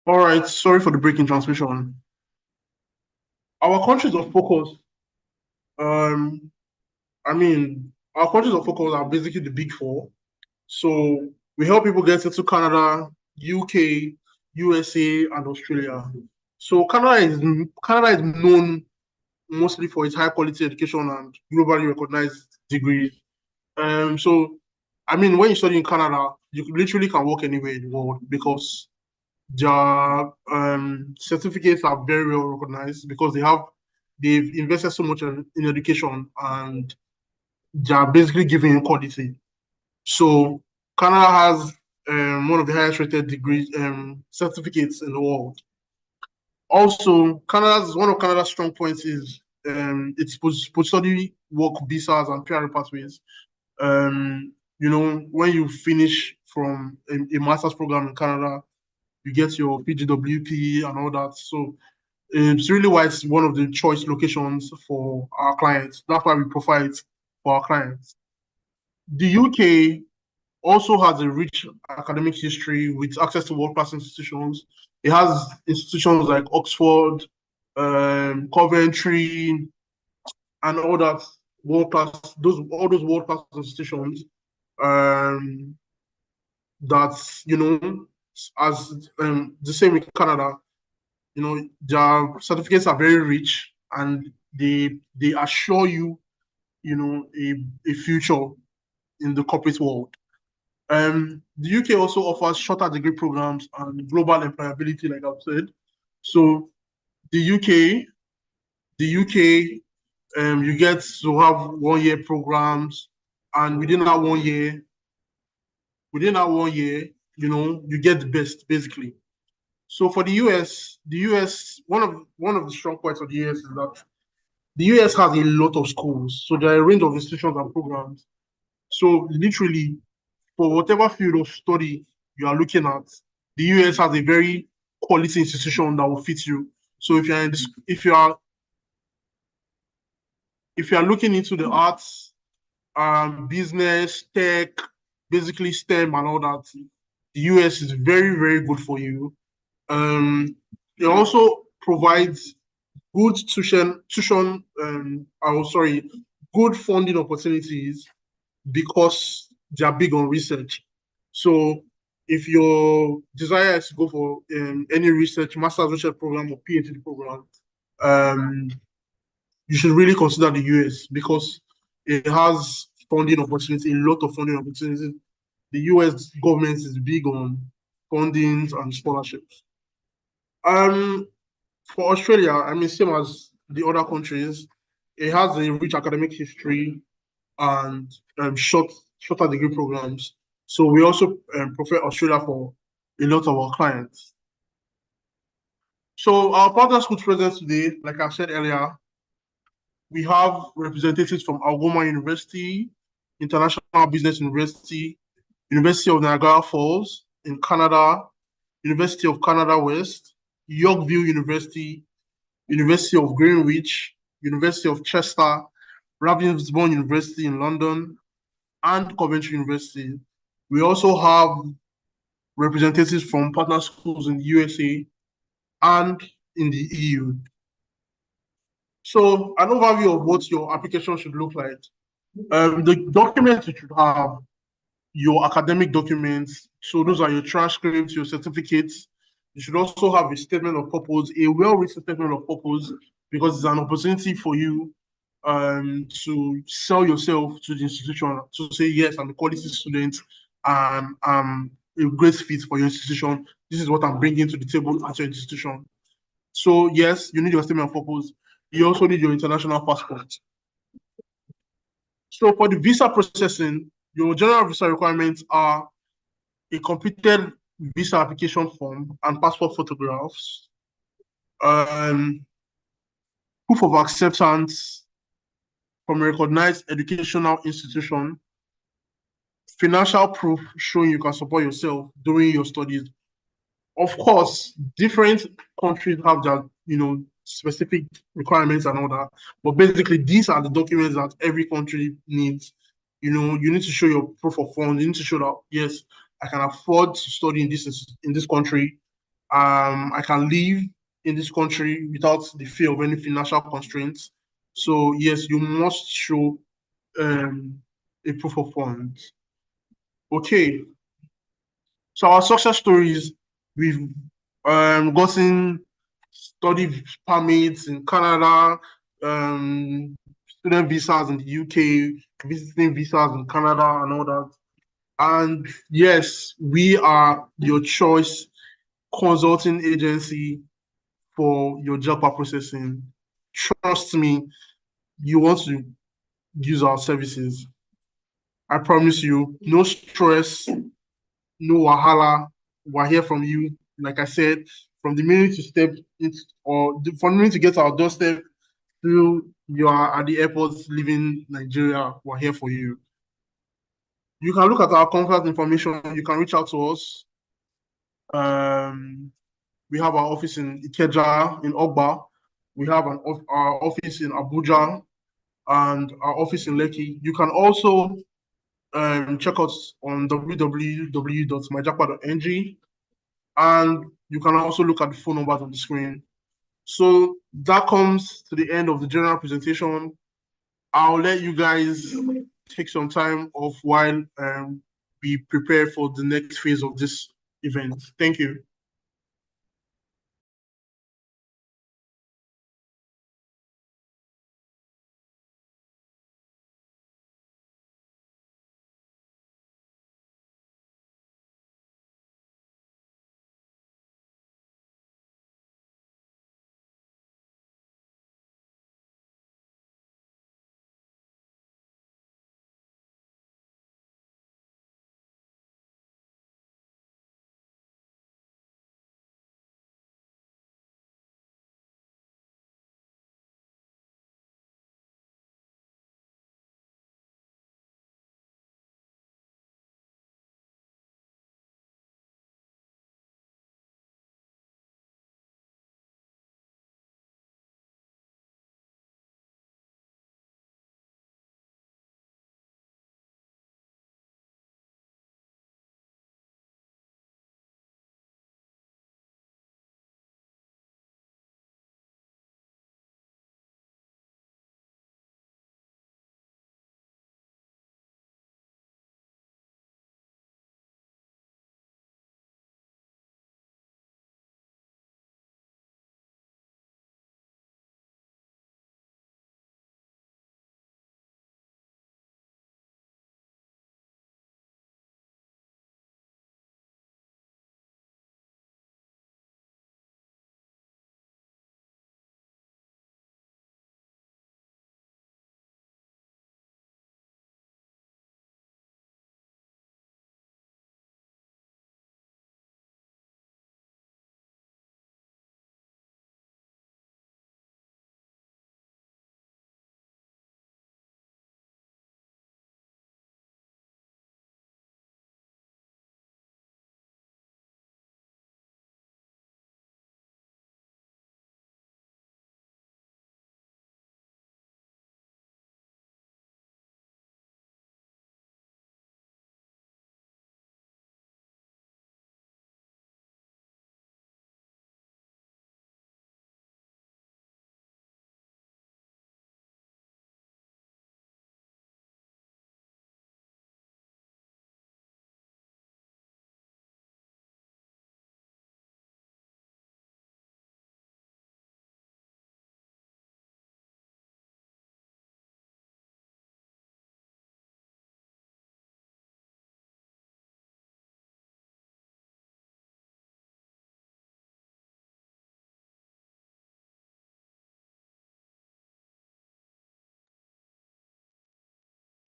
All right, sorry for the break in transmission. Our countries of focus, um, our countries of focus are basically the big four. So we help people get into Canada, UK, USA, and Australia. So Canada is known mostly for its high quality education and globally recognized degrees. When you study in Canada, you literally can work anywhere in the world because their certificates are very well recognized because they've invested so much in education and they are basically giving you quality. So Canada has one of the highest rated degrees certificates in the world. Also, Canada's one of Canada's strong points is its post-study work visas and PR pathways. When you finish from a master's program in Canada, you get your PGWP and all that. So it's really why it's one of the choice locations for our clients. That's why we profile it for our clients. The UK also has a rich academic history with access to world-class institutions. It has institutions like Oxford, Coventry, and all that world-class, all those world-class institutions um, that, as the same in Canada, their certificates are very rich and they assure you, a future in the corporate world. The UK also offers shorter degree programs and global employability, like I've said. So the UK, the UK, you get to have 1 year programs, and within that 1 year, you get the best basically. So for the US, one of the strong points of the US is that the US has a lot of schools. So there are a range of institutions and programs. So literally, for whatever field of study you are looking at, the US has a very quality institution that will fit you. So if you are looking into the arts, business, tech, basically STEM and all that, the US is very, very good for you. It also provides good good funding opportunities because they are big on research. So if your desire is to go for any master's research program or PhD program, um, you should really consider the US because it has funding opportunity, a lot of funding opportunities. The US government is big on fundings and scholarships. Um, for Australia, same as the other countries, it has a rich academic history and shorter degree programs. So we also prefer Australia for a lot of our clients. So our partner schools present today, like I said earlier, we have representatives from Algoma University, International Business University, University of Niagara Falls in Canada, University of Canada West, Yorkville University, University of Greenwich, University of Chester, Ravensbourne University in London, and Coventry University. We also have representatives from partner schools in the USA and in the EU. So an overview of what your application should look like. The documents you should have, your academic documents. So those are your transcripts, your certificates. You should also have a statement of purpose, a well-written statement of purpose, because it's an opportunity for you to sell yourself to the institution, to say, yes, I'm a quality student and I'm a great fit for your institution. This is what I'm bringing to the table at your institution. So yes, you need your statement of purpose. You also need your international passport. So for the visa processing, your general visa requirements are a completed visa application form and passport photographs, um, proof of acceptance from a recognized educational institution, financial proof showing you can support yourself during your studies. Of course, different countries have their, specific requirements and all that. But basically, these are the documents that every country needs. You need to show your proof of funds. You need to show that, yes, I can afford to study in this country. I can live in this country without the fear of any financial constraints. So yes, you must show um, a proof of funds. Okay, so our success stories, we've gotten study permits in Canada, student visas in the UK, visiting visas in Canada, and all that. And yes, we are your choice consulting agency for your JAPA processing. Trust me, you want to use our services. I promise you, no stress, no wahala. We're here from you. Like I said, from the minute you step into, from the minute you get to our doorstep till you are at the airport leaving Nigeria, we're here for you. You can look at our contact information. You can reach out to us. Um, we have our office in Ikeja, in Ogba. We have our office in Abuja and our office in Lekki. You can also check us on www.myjapa.ng, and you can also look at the phone numbers on the screen. So that comes to the end of the general presentation. I'll let you guys take some time off while we prepare for the next phase of this event. Thank you.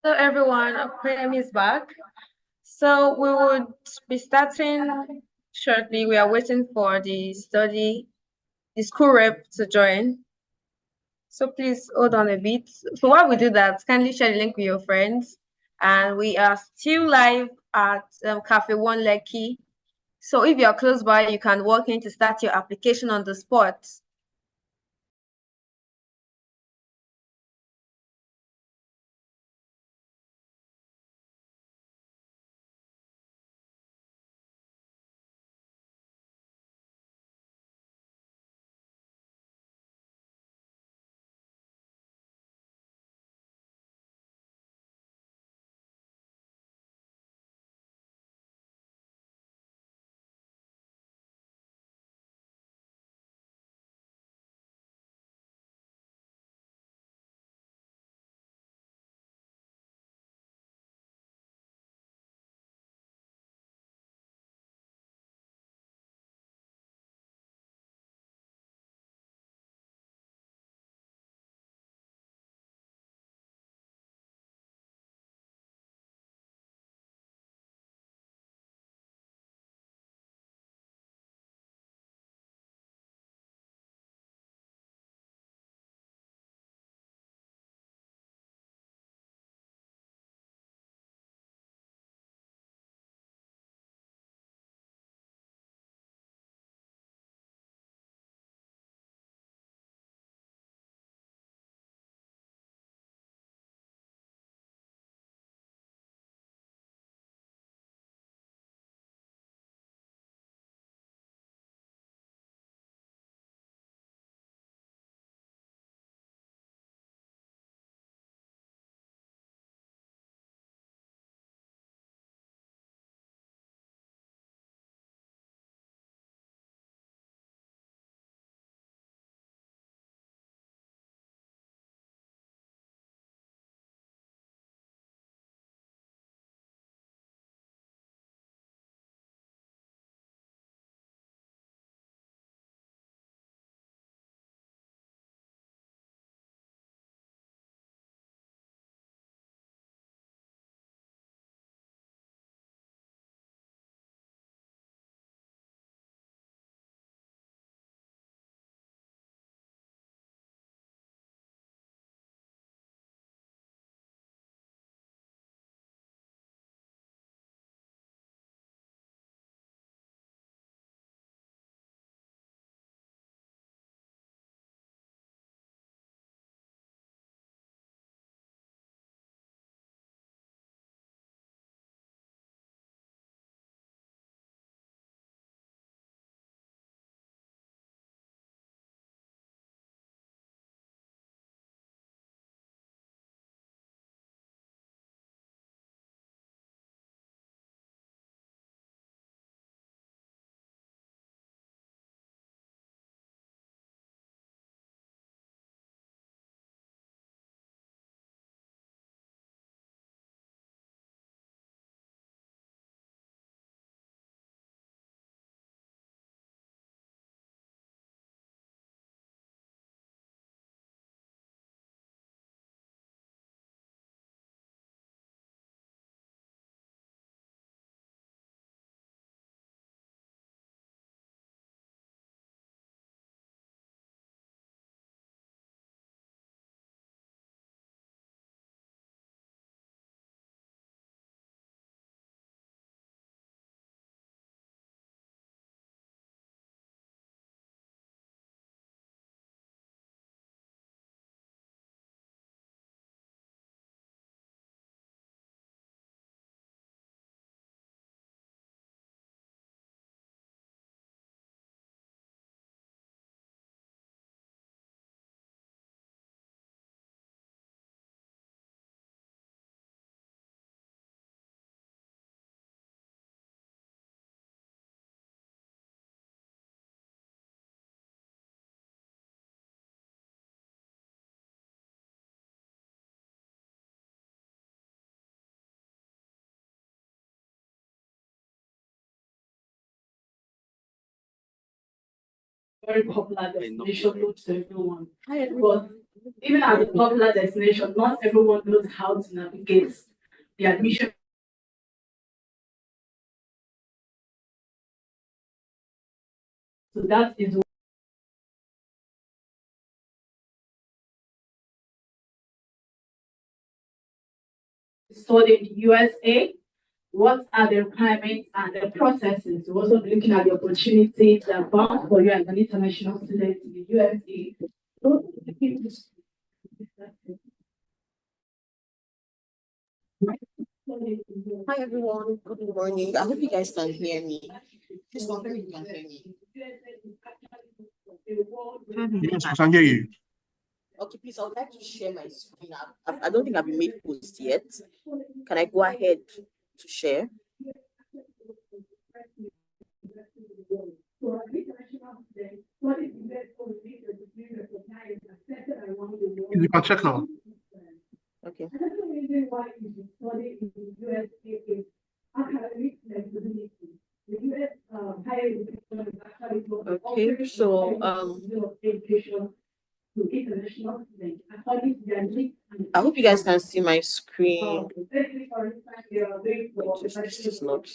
Hello everyone, Prem is back. So we would be starting shortly. We are waiting for the school rep to join. So please hold on a bit. So while we do that, kindly share the link with your friends. And we are still live at Cafe One Lekki. So if you're close by, you can walk in to start your application on the spot. very popular destination known to everyone. But even as a popular destination, not everyone knows how to navigate the admission. So that is study in the USA. What are the requirements and the processes? We're also looking at the opportunities that are bound for you as an international student in the USA. Hi everyone, good morning. I hope you guys can hear me. Please confirm if you can hear me. Yes, I can hear you. Okay, please, I would like to share my screen. I don't think I've been made post yet. Can I go ahead to share? You can check now. Okay. Okay, so I hope you guys can see my screen. This is not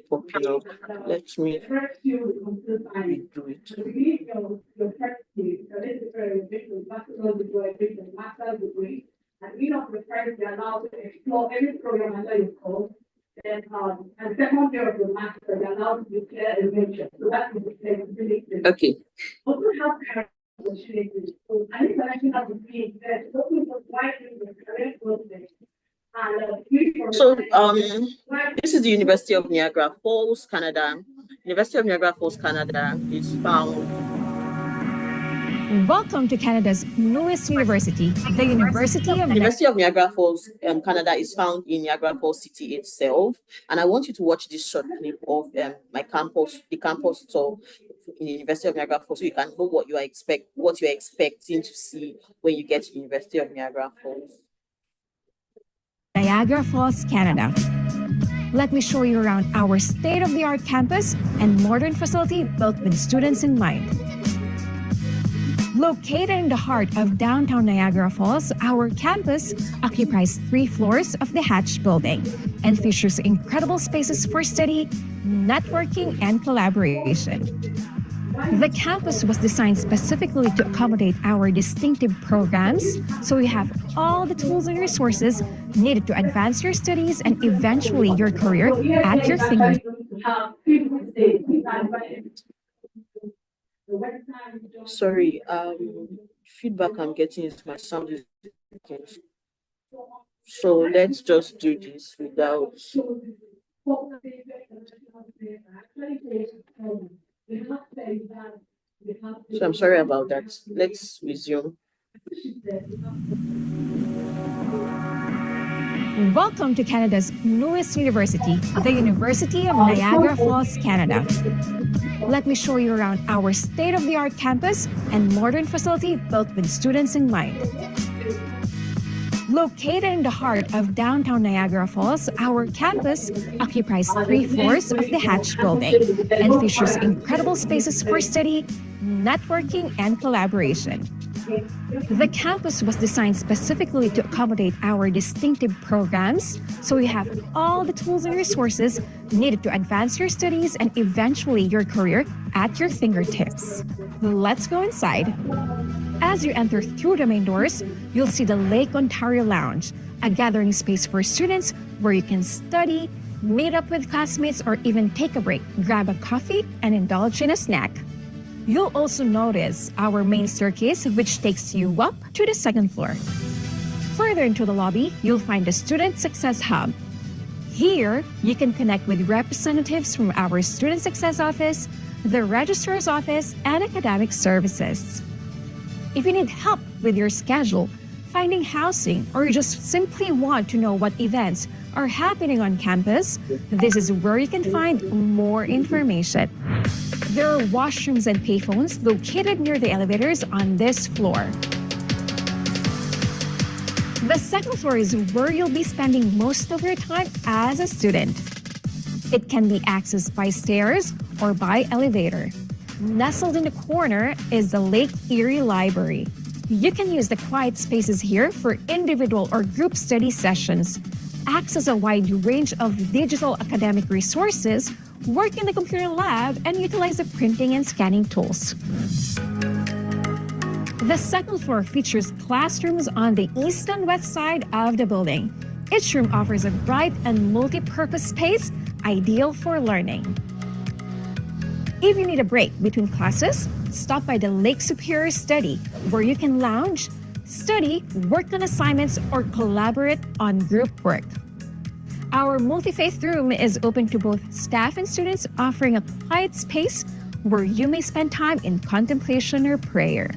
popping up. Let me redo it. And we don't prefer to be allowed to explore every program under your code. Then, and second year of the master, you're allowed to declare a major. So that is the flexibility. Okay. Also have opportunities. So I think that I should have the fee that open for widening the career process. So this is the University of Niagara Falls, Canada. University of Niagara Falls, Canada is found. Welcome to Canada's newest university, the University of Niagara Falls, Canada is found in Niagara Falls City itself. And I want you to watch this short clip of my campus, the campus tour in the University of Niagara Falls, so you can know what you're expecting to see when you get to University of Niagara Falls. Niagara Falls, Canada. Let me show you around our state-of-the-art campus and modern facility built with students in mind. Located in the heart of downtown Niagara Falls, our campus occupies 3 floors of the Hatch building and features incredible spaces for study, networking, and collaboration. The campus was designed specifically to accommodate our distinctive programs, so we have all the tools and resources needed to advance your studies and eventually your career at your fingertips. Sorry, feedback I'm getting is my sound is okay. So let's just do this without. So I'm sorry about that. Let's resume. Welcome to Canada's newest university, the University of Niagara Falls, Canada. Let me show you around our state-of-the-art campus and modern facility built with students in mind. Located in the heart of downtown Niagara Falls, our campus occupies 3 floors of the Hatch building and features incredible spaces for study, networking, and collaboration. The campus was designed specifically to accommodate our distinctive programs, so we have all the tools and resources needed to advance your studies and eventually your career at your fingertips. Let's go inside. As you enter through the main doors, you'll see the Lake Ontario Lounge, a gathering space for students where you can study, meet up with classmates, or even take a break, grab a coffee, and indulge in a snack. You'll also notice our main staircase, which takes you up to the 2nd floor. Further into the lobby, you'll find the Student Success Hub. Here, you can connect with representatives from our Student Success Office, the Registrar's Office, and Academic Services. If you need help with your schedule, finding housing, or you just simply want to know what events are happening on campus, this is where you can find more information. There are washrooms and payphones located near the elevators on this floor. The 2nd floor is where you'll be spending most of your time as a student. It can be accessed by stairs or by elevator. Nestled in the corner is the Lake-Erie Library. You can use the quiet spaces here for individual or group study sessions, access a wide range of digital academic resources, work in the computer lab, and utilize the printing and scanning tools. The second floor features classrooms on the east and west side of the building. Each room offers a bright and multi-purpose space ideal for learning. If you need a break between classes, stop by the Lake Superior Study, where you can lounge, study, work on assignments, or collaborate on group work. Our multi-faith room is open to both staff and students, offering a quiet space where you may spend time in contemplation or prayer.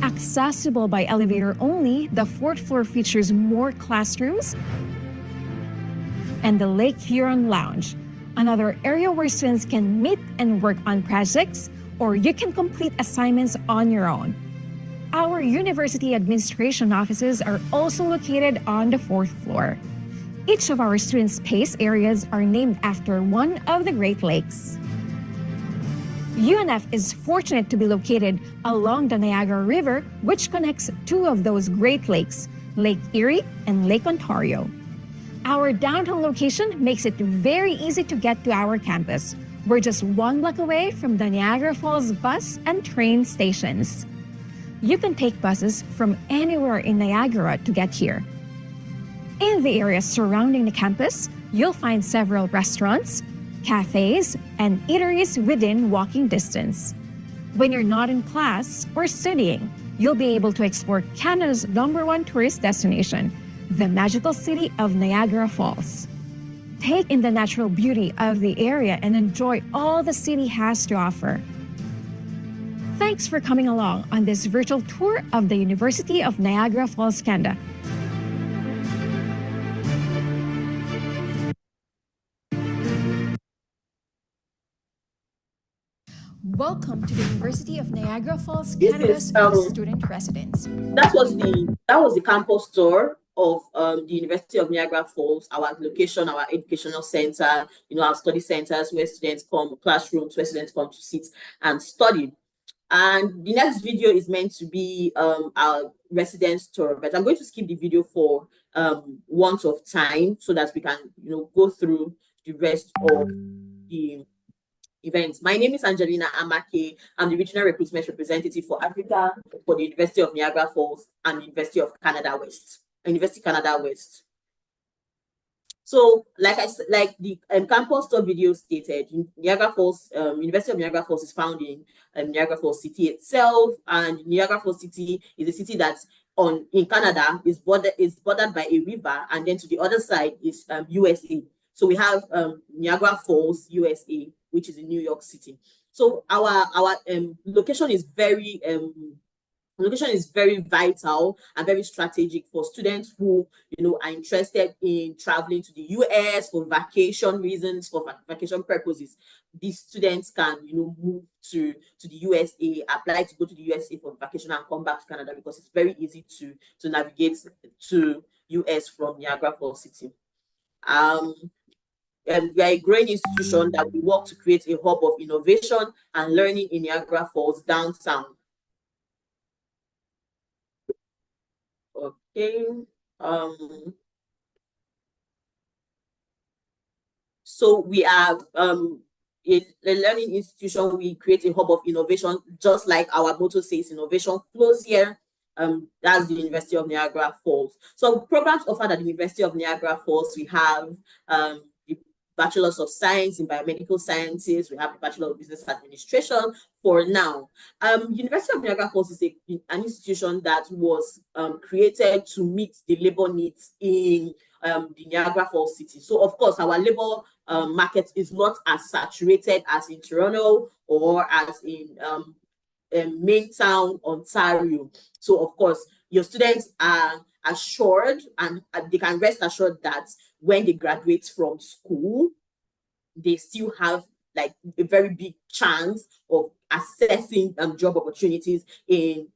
Accessible by elevator only, the fourth floor features more classrooms and the Lake Huron Lounge, another area where students can meet and work on projects, or you can complete assignments on your own. Our university administration offices are also located on the fourth floor. Each of our student space areas are named after one of the Great Lakes. UNF is fortunate to be located along the Niagara River, which connects two of those Great Lakes, Lake Erie and Lake Ontario. Our downtown location makes it very easy to get to our campus. We're just 1 block away from the Niagara Falls bus and train stations. You can take buses from anywhere in Niagara to get here. In the area surrounding the campus, you'll find several restaurants, cafes, and eateries within walking distance. When you're not in class or studying, you'll be able to explore Canada's #1 tourist destination, the magical city of Niagara Falls. Take in the natural beauty of the area and enjoy all the city has to offer. Thanks for coming along on this virtual tour of the University of Niagara Falls, Canada. Welcome to the University of Niagara Falls, Canada's student residence. That was the campus tour of the University of Niagara Falls, our location, our educational center, our study centers where students come, classrooms where students come to sit and study. And the next video is meant to be our residence tour, but I'm going to skip the video for want of time so that we can go through the rest of the events. My name is Angelina Amake. I'm the Regional Recruitment Representative for Africa for the University of Niagara Falls and the University Canada West. So, like the campus tour video stated, Niagara Falls, University of Niagara Falls is found in Niagara Falls City itself, and Niagara Falls City is a city that's in Canada is bordered by a river, and then to the other side is USA. So we have Niagara Falls, USA, which is in New York City. So our location is very vital and very strategic for students who are interested in traveling to the US for vacation reasons, for vacation purposes. These students can move to the USA, apply to go to the USA for vacation and come back to Canada because it's very easy to navigate to US from Niagara Falls City. We are a growing institution that we work to create a hub of innovation and learning in Niagara Falls downtown. Okay. So we are a learning institution. We create a hub of innovation, just like our motto says, innovation flows here. That's the University of Niagara Falls. So programs offered at the University of Niagara Falls, we have the Bachelor's of Science in Biomedical Sciences. We have the Bachelor of Business Administration for now. University of Niagara Falls is an institution that was created to meet the labor needs in the Niagara Falls city. So of course, our labor market is not as saturated as in Toronto or as in main town, Ontario. So of course, your students are assured and they can rest assured that when they graduate from school, they still have like a very big chance of accessing job opportunities in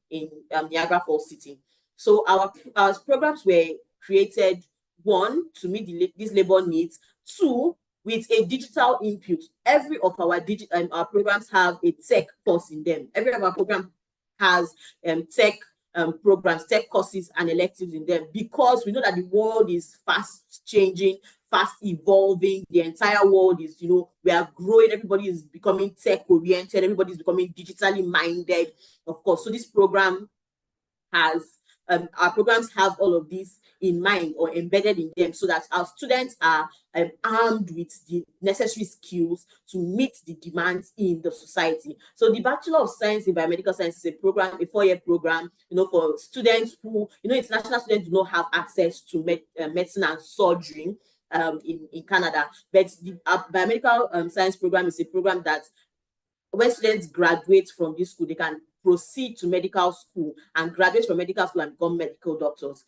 Niagara Falls City. So our programs were created, one, to meet these labor needs. Two, with a digital input. Every of our our programs have a tech course in them. Every of our program has tech programs, tech courses and electives in them, because we know that the world is fast changing, fast evolving. The entire world is, you know, we are growing, everybody is becoming tech oriented, everybody is becoming digitally minded, of course. So this program has our programs have all of this in mind or embedded in them, so that our students are armed with the necessary skills to meet the demands in the society. So the Bachelor of Science in Biomedical Science is a program, a 4-year program, you know, for students who, you know, international students do not have access to medicine and surgery in Canada. But the biomedical science program is a program that when students graduate from this school, they can proceed to medical school and graduate from medical school and become medical doctors.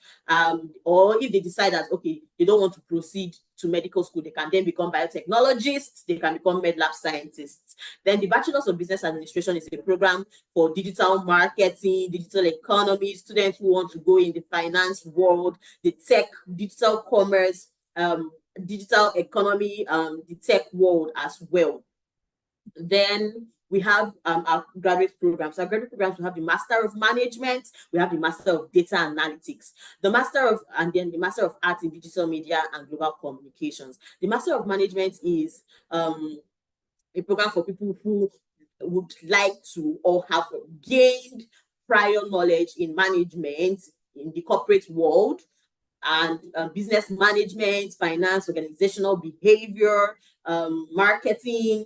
Or if they decide that, okay, they don't want to proceed to medical school, they can then become biotechnologists, they can become med lab scientists. Then the Bachelors of Business Administration is a program for digital marketing, digital economy, students who want to go in the finance world, the tech, digital commerce, digital economy, the tech world as well. Then we have our graduate programs. Our graduate programs, we have the Master of Management, we have the Master of Data Analytics, and then the Master of Arts in Digital Media and Global Communications. The Master of Management is a program for people who would like to or have gained prior knowledge in management in the corporate world, and business management, finance, organizational behavior, marketing,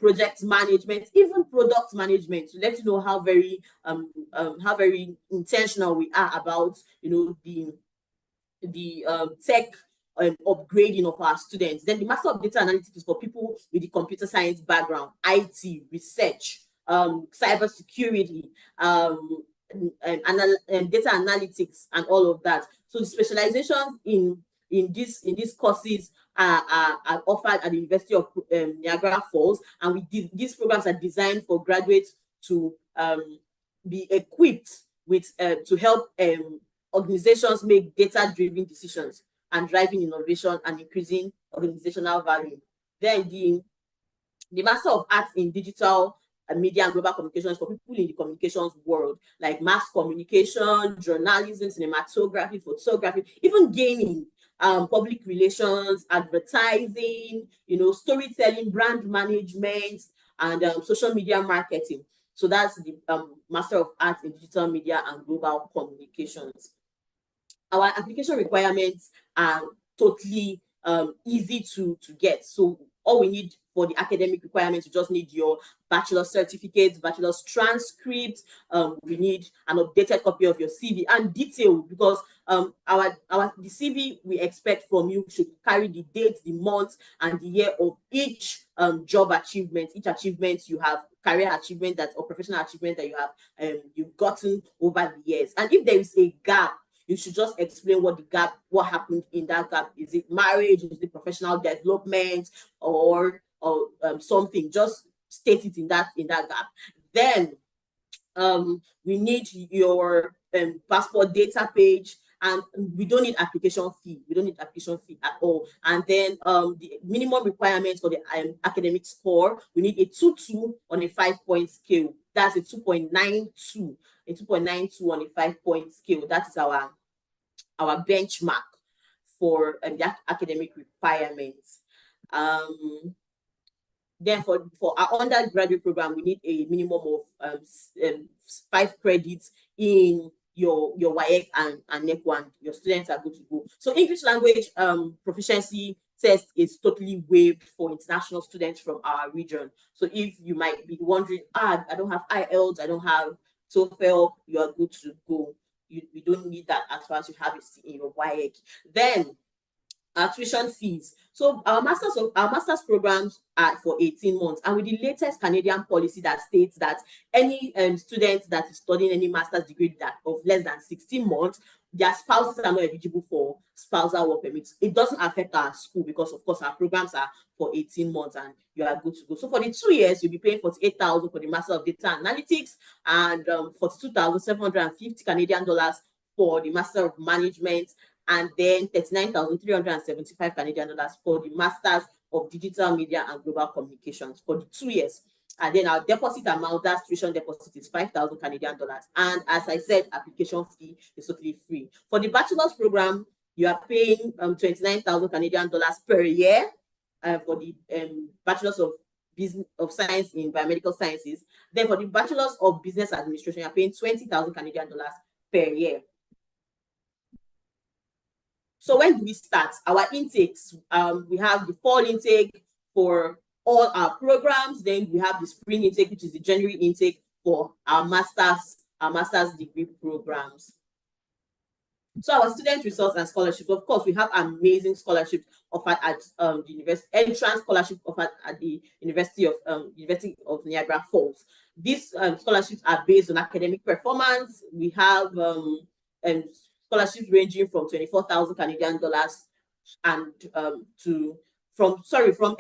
project management, even product management, to let you know how very intentional we are about, you know, the tech upgrading of our students. Then the Master of Data Analytics is for people with the computer science background, IT, research, cybersecurity, data analytics, and all of that. So the specializations in these courses are offered at the University of Niagara Falls, and these programs are designed for graduates to be equipped with to help organizations make data-driven decisions and driving innovation and increasing organizational value. Then the Master of Arts in Digital Media and Global Communications for people in the communications world, like mass communication, journalism, cinematography, photography, even gaming, public relations, advertising, you know, storytelling, brand management, and social media marketing. So that's the Master of Arts in Digital Media and Global Communications. Our application requirements are totally easy to get. So all we need for the academic requirements, we just need your bachelor's certificate, bachelor's transcript. We need an updated copy of your CV and detail, because the CV we expect from you should carry the date, the month, and the year of each job achievement, each achievement you have, career achievement that or professional achievement that you have you've gotten over the years. And if there is a gap, you should just explain what happened in that gap. Is it marriage? Is it professional development, or something? Just state it in that gap. Then we need your passport data page, and we don't need application fee. We don't need application fee at all. And then the minimum requirements for the academic score, we need a 2.2 on a 5-point scale. That's a 2.92. A 2.92 on a 5-point scale. That is our benchmark for the academic requirements. Then for our undergraduate program, we need a minimum of 5 credits in your WAEC and NEC 1. Your students are good to go. So English language proficiency test is totally waived for international students from our region. So if you might be wondering, I don't have IELTS, I don't have TOEFL, you are good to go. You don't need that as far as you have it in your WAEC. Then tuition fees. So our master's programs are for 18 months, and with the latest Canadian policy that states that any student that is studying any master's degree that of less than 16 months, their spouses are not eligible for spousal work permits. It doesn't affect our school because, of course, our programs are for 18 months and you are good to go. So for the 2 years, you'll be paying 48,000 for the Master of Data Analytics and 42,750 Canadian dollars for the Master of Management, and then 39,375 Canadian dollars for the Masters of Digital Media and Global Communications for the 2 years. And then our deposit amount, that's tuition deposit, is 5,000 Canadian dollars. And as I said, application fee is totally free. For the bachelor's program, you are paying 29,000 Canadian dollars per year for the bachelor's of science in biomedical sciences. Then for the bachelor's of business administration, you are paying 20,000 Canadian dollars per year. So when do we start? Our intakes, we have the fall intake for all our programs. Then we have the spring intake, which is the January intake for our master's degree programs. So our student resource and scholarships, of course, we have amazing scholarships offered at the university, entrance scholarship offered at the University of Niagara Falls. These scholarships are based on academic performance. We have scholarships ranging from 24,000 Canadian dollars and from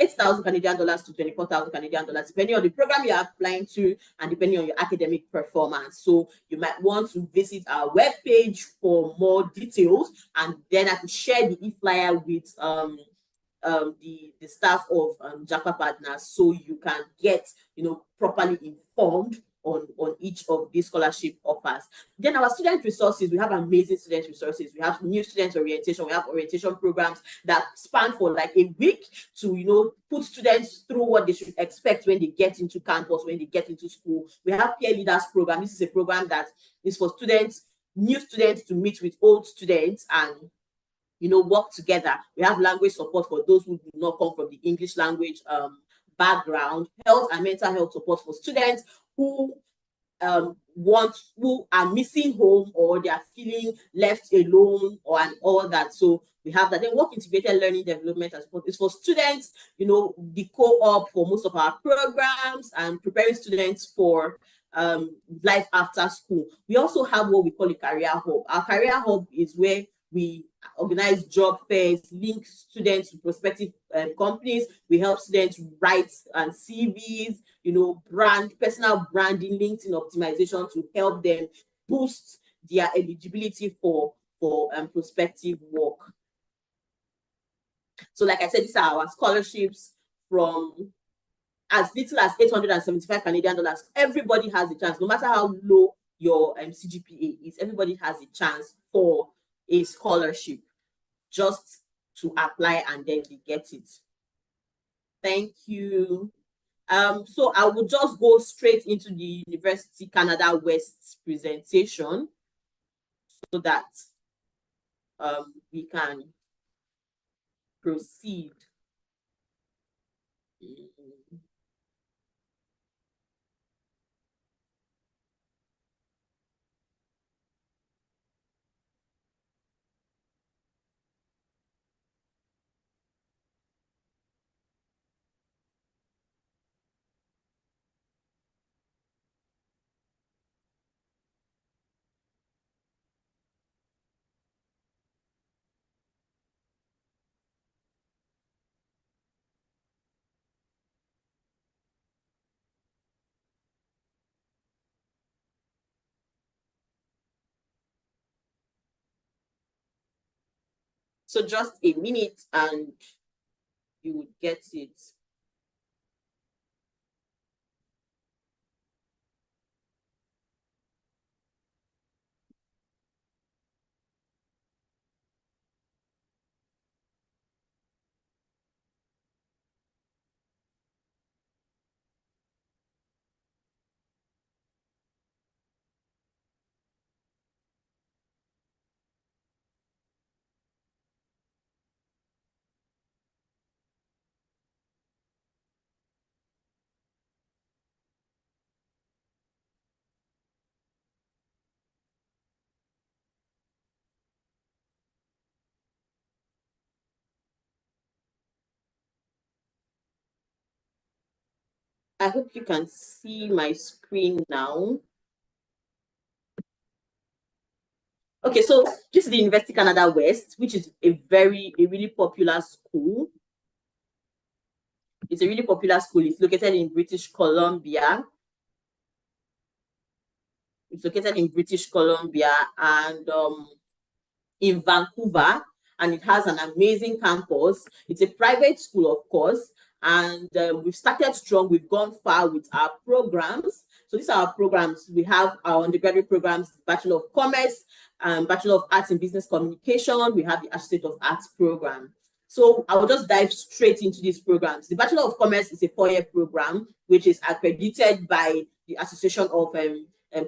8,000 Canadian dollars to 24,000 Canadian dollars, depending on the program you're applying to and depending on your academic performance. So you might want to visit our webpage for more details, and then I could share the e-flyer with the staff of JAPA Partners, so you can get properly informed on each of these scholarship offers. Then our student resources, we have amazing student resources. We have new student orientation. We have orientation programs that span for like a week to put students through what they should expect when they get into campus, when they get into school. We have peer leaders program. This is a program that is for students, new students, to meet with old students and work together. We have language support for those who do not come from the English language background, health and mental health support for students who are missing home, or they are feeling left alone, and all that. So we have that. Then work integrated learning development and support is for students, the co-op for most of our programs and preparing students for life after school. We also have what we call a career hub. Our career hub is where we organize job fairs, link students to prospective companies. We help students write CVs, personal branding, LinkedIn optimization to help them boost their eligibility for prospective work. So like I said, these are our scholarships from as little as 875 Canadian dollars. Everybody has a chance, no matter how low your CGPA is, everybody has a chance for a scholarship, just to apply and then they get it. Thank you. So I will just go straight into the University Canada West's presentation so that we can proceed. So just a minute and you would get it. I hope you can see my screen now. Okay, so this is the University Canada West, which is a really popular school. It's a really popular school. It's located in British Columbia. It's located in British Columbia and in Vancouver. and it has an amazing campus. It's a private school, of course, and we've started strong. We've gone far with our programs. So these are our programs. We have our undergraduate programs, Bachelor of Commerce, Bachelor of Arts in Business Communication. We have the Associate of Arts program. So I will just dive straight into these programs. The Bachelor of Commerce is a 4-year program, which is accredited by the Association of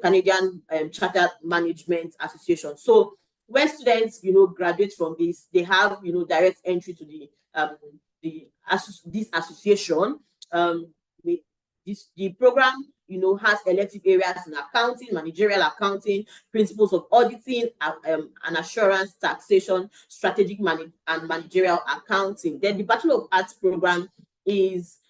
Canadian Chartered Management Association. So when students, graduate from this, they have, direct entry to this association. The program, has elective areas in accounting, managerial accounting, principles of auditing, and assurance, taxation, strategic and managerial accounting. Then the Bachelor of Arts program is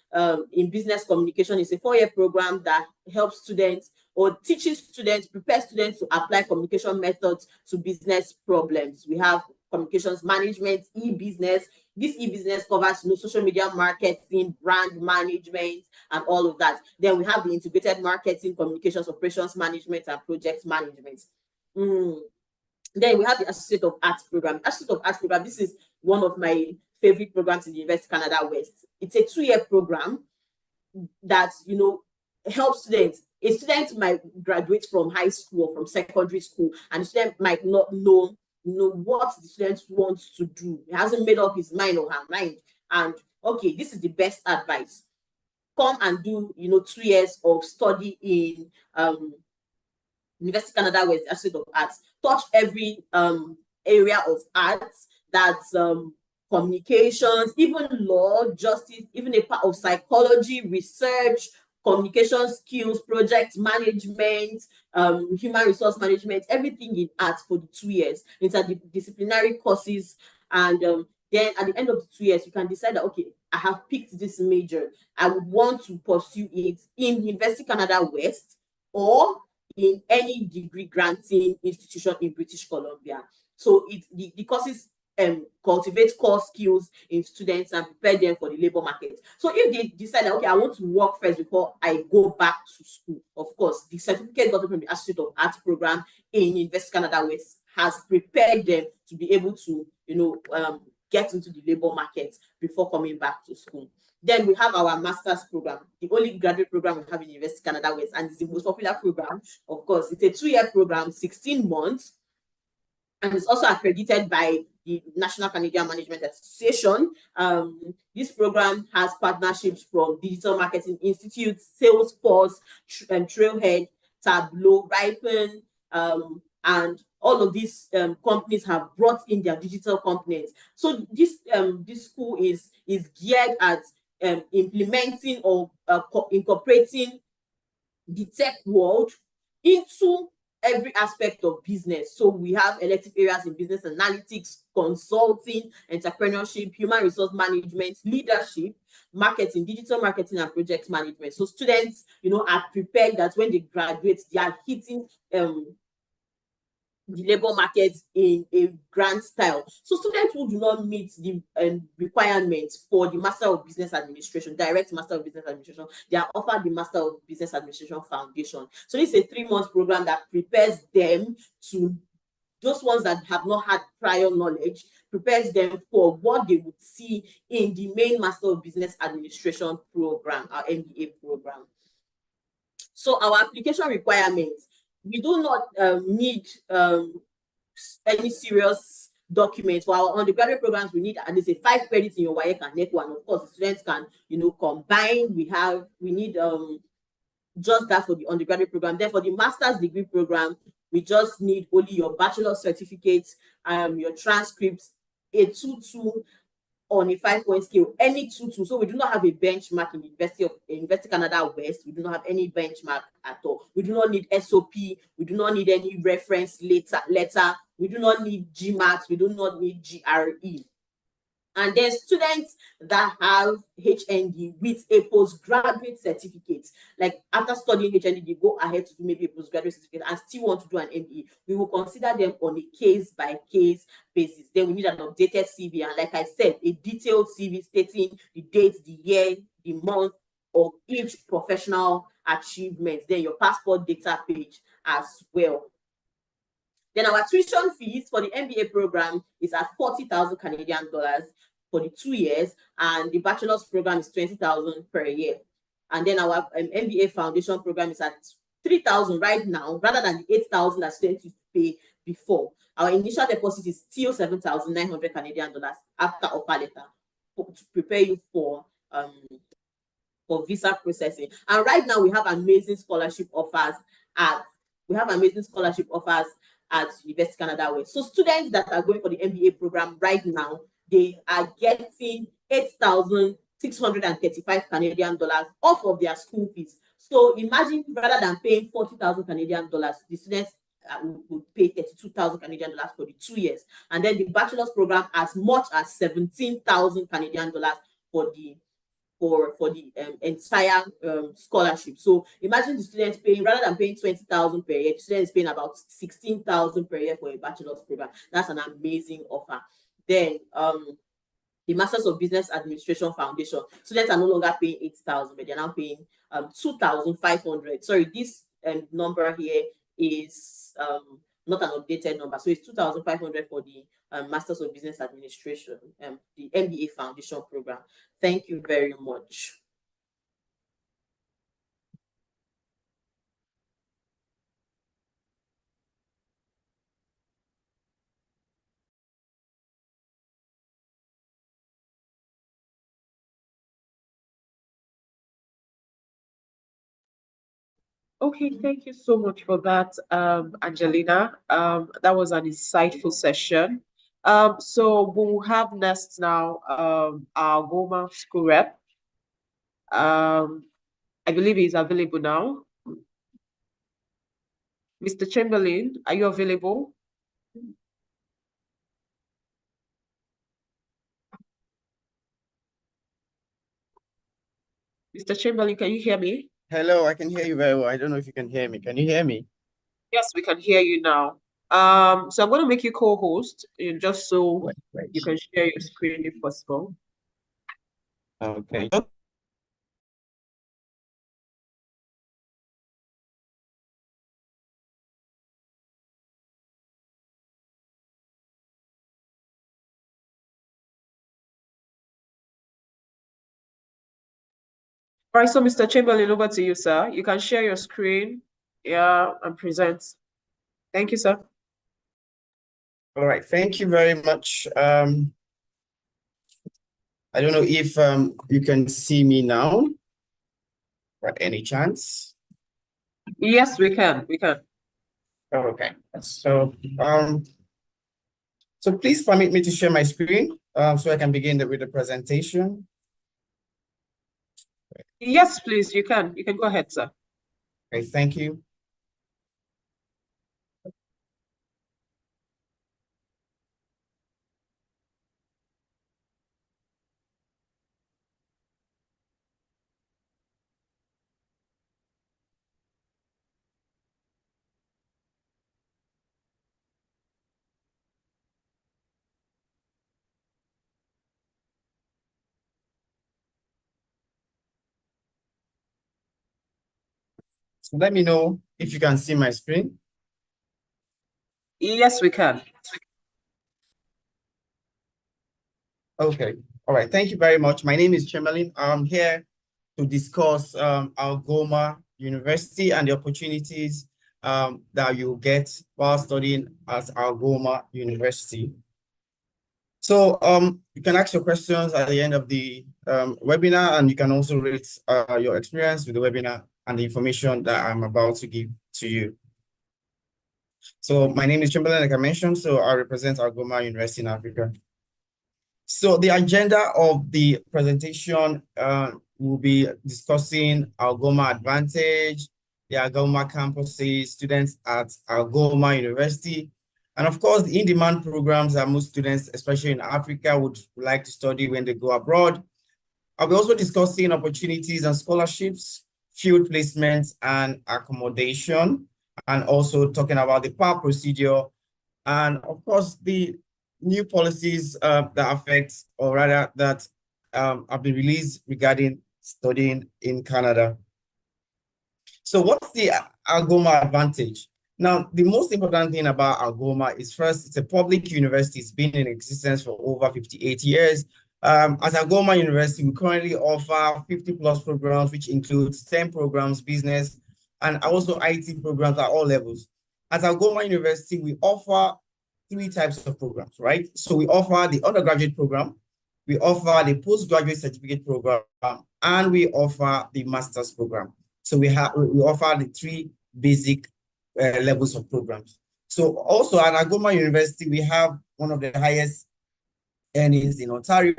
in business communication. It's a 4-year program that helps students or teaches students, prepares students to apply communication methods to business problems. We have communications management, e-business. This e-business covers social media marketing, brand management, and all of that. Then we have the integrated marketing, communications, operations management, and project management. Then we have the Associate of Arts program. Associate of Arts program, this is one of my favorite programs in the University of Canada West. It's a 2-year program that, helps students. A student might graduate from high school or from secondary school, and the student might not know what the student wants to do. He hasn't made up his mind or her mind. And okay, this is the best advice. Come and do, 2 years of study in University of Canada West, Associate of Arts. Touch every area of arts. That's communications, even law, justice, even a part of psychology, research, communication skills, project management, human resource management, everything in arts for the 2 years, interdisciplinary courses. And then at the end of the 2 years, you can decide that, okay, I have picked this major. I would want to pursue it in University of Canada West or in any degree granting institution in British Columbia. So the courses cultivate core skills in students and prepare them for the labor market. So if they decide that, okay, I want to work first before I go back to school, of course, the certificate gotten from the Associate of Arts program in University of Canada West has prepared them to be able to, get into the labor market before coming back to school. Then we have our master's program, the only graduate program we have in University of Canada West, and it's the most popular program. Of course, it's a 2-year program, 16 months, and it's also accredited by the National Canadian Management Association. This program has partnerships from Digital Marketing Institute, Salesforce, Trailhead, Tableau, Ripen, and all of these companies have brought in their digital components. So this school is geared at implementing or incorporating the tech world into every aspect of business. So we have elective areas in business analytics, consulting, entrepreneurship, human resource management, leadership, marketing, digital marketing, and project management. So students, are prepared that when they graduate, they are hitting the labor market in a grand style. So students who do not meet the requirements for the Master of Business Administration, direct Master of Business Administration, they are offered the Master of Business Administration Foundation. So this is a 3-month program that prepares them to, those ones that have not had prior knowledge, prepares them for what they would see in the main Master of Business Administration program, our MBA program. So our application requirements, we do not need any serious documents. For our undergraduate programs, we need at least 5 credits in your WAEC and NECO, and of course, students can, combine. We need just that for the undergraduate program. Then for the master's degree program, we just need only your bachelor certificates, your transcripts, a 2-2 on a 5-point scale, any 2-2. So we do not have a benchmark in the University of Canada West. We do not have any benchmark at all. We do not need SOP. We do not need any reference letter. We do not need GMAT. We do not need GRE. And then students that have HND with a postgraduate certificate, like after studying HND, they go ahead to do maybe a postgraduate certificate and still want to do an MBA, we will consider them on a case-by-case basis. Then we need an updated CV, and like I said, a detailed CV stating the date, the year, the month of each professional achievement. Then your passport data page as well. Then our tuition fees for the MBA program is at 40,000 Canadian dollars for the 2 years, and the bachelor's program is 20,000 per year. And then our MBA foundation program is at 3,000 right now, rather than the 8,000 that students used to pay before. Our initial deposit is still 7,900 Canadian dollars after offer letter to prepare you for visa processing. And right now we have amazing scholarship offers at University of Canada West. So students that are going for the MBA program right now, they are getting 8,635 Canadian dollars off of their school fees. So imagine, rather than paying 40,000 Canadian dollars, the students would pay 32,000 Canadian dollars for the 2 years. And then the bachelor's program as much as 17,000 Canadian dollars for the entire scholarship. So imagine the students paying, rather than paying 20,000 per year, the students paying about 16,000 per year for a bachelor's program. That's an amazing offer. Then the Masters of Business Administration Foundation, students are no longer paying 8,000, but they're now paying 2,500. Sorry, this number here is not an updated number. So it's 2,500 for the Masters of Business Administration, the MBA Foundation program. Thank you very much. Okay, thank you so much for that, Angelina. That was an insightful session. So we'll have next now our Goma school rep. I believe he's available now. Mr. Chamberlain, are you available? Mr. Chamberlain, can you hear me? Hello, I can hear you very well. I don't know if you can hear me. Can you hear me? Yes, we can hear you now. So I'm going to make you co-host, just so you can share your screen if possible. Okay. All right, so Mr. Chamberlain, over to you, sir. You can share your screen, and present. Thank you, sir. All right. Thank you very much. I don't know if you can see me now, by any chance. Yes, we can. We can. Okay. So please permit me to share my screen so I can begin with the presentation. Yes, please. You can. You can go ahead, sir. Okay. Thank you. So let me know if you can see my screen. Yes, we can. Okay. All right. Thank you very much. My name is Chamberlain. I'm here to discuss Goma University and the opportunities that you get while studying at Goma University. So you can ask your questions at the end of the webinar, and you can also rate your experience with the webinar and the information that I'm about to give to you. So my name is Chamberlain, like I mentioned, so I represent Goma University in Africa. So the agenda of the presentation will be discussing Goma Advantage, the Goma campuses, students at Goma University, and of course, the in-demand programs that most students, especially in Africa, would like to study when they go abroad. I'll be also discussing opportunities and scholarships, field placements and accommodation, and also talking about the PAR procedure, and of course, the new policies that affect, or rather that have been released regarding studying in Canada. So what's the Goma Advantage? Now, the most important thing about Algoma is first, it's a public university. It's been in existence for over 58 years. As Algoma University, we currently offer 50 plus programs, which includes STEM programs, business, and also IT programs at all levels. At Algoma University, we offer 3 types of programs, right? So we offer the undergraduate program, we offer the postgraduate certificate program, and we offer the master's program. So we offer the 3 basic levels of programs. So also at Algoma University, we have one of the highest earnings in Ontario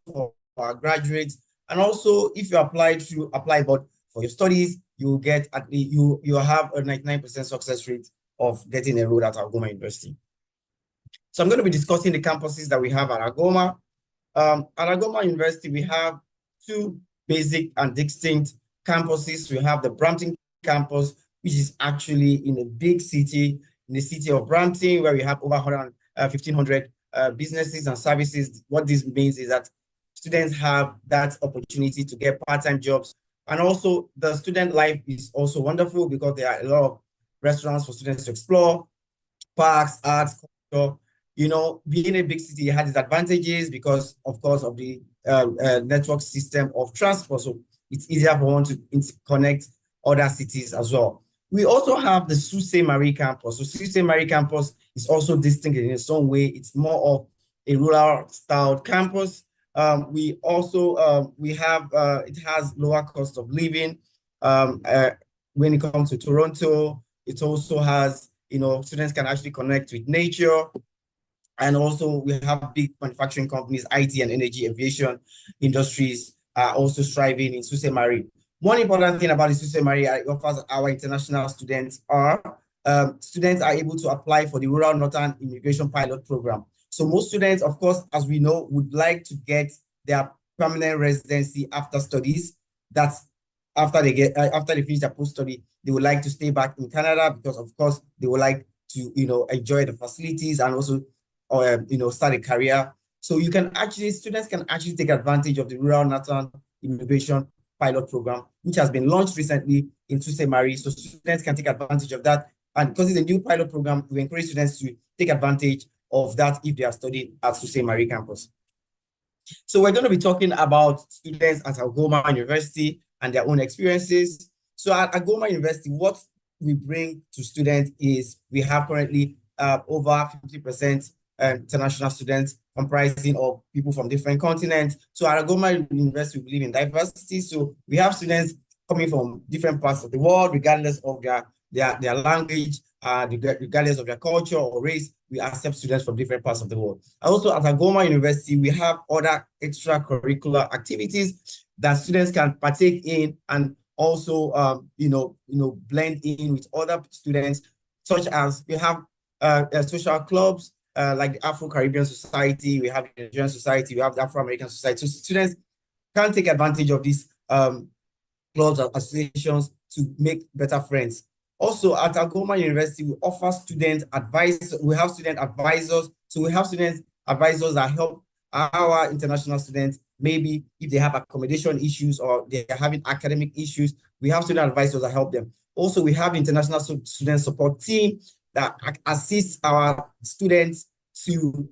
for our graduates. And also, if you apply through ApplyBot for your studies, you will get you have a 99% success rate of getting enrolled at Algoma University. So I'm going to be discussing the campuses that we have at Algoma. At Algoma University, we have 2 basic and distinct campuses. We have the Brampton campus, which is actually in a big city, in the city of Brampton, where we have over 1,500 businesses and services. What this means is that students have that opportunity to get part-time jobs. And also the student life is also wonderful because there are a lot of restaurants for students to explore, parks, arts, culture. You know, being a big city has its advantages because, of course, of the network system of transport. So it's easier for one to interconnect other cities as well. We also have the Sault Ste. Marie campus. So Sault Ste. Marie campus is also distinct in its own way. It's more of a rural-styled campus. We also it has lower cost of living. When it comes to Toronto, it also has, you know, students can actually connect with nature. And also we have big manufacturing companies, IT and energy, aviation industries are also striving in Sault Ste. Marie. One important thing about the Sault Ste. Marie offers our international students are students are able to apply for the Rural Northern Immigration Pilot Program. So most students, of course, as we know, would like to get their permanent residency after studies. That's after they finish their post-study, they would like to stay back in Canada because, of course, they would like to, you know, enjoy the facilities and also start a career. So students can actually take advantage of the Rural Northern Immigration Pilot Program, which has been launched recently in Sault Ste. Marie. So students can take advantage of that. And because it's a new pilot program, we encourage students to take advantage of that if they are studying at Sault Ste. Marie campus. So we're going to be talking about students at Algoma University and their own experiences. So at Algoma University, what we bring to students is we have currently over 50% international students comprising of people from different continents. So at Algoma University, we believe in diversity. So we have students coming from different parts of the world, regardless of their language, regardless of their culture or race. We accept students from different parts of the world. Also at Algoma University, we have other extracurricular activities that students can partake in and also blend in with other students, such as we have social clubs, like the Afro-Caribbean Society, we have the Nigerian Society, we have the Afro-American Society. So students can take advantage of these clubs and associations to make better friends. Also at Algoma University, we offer student advice. We have student advisors. So we have student advisors that help our international students. Maybe if they have accommodation issues or they're having academic issues, we have student advisors that help them. Also, we have international student support team that assists our students to,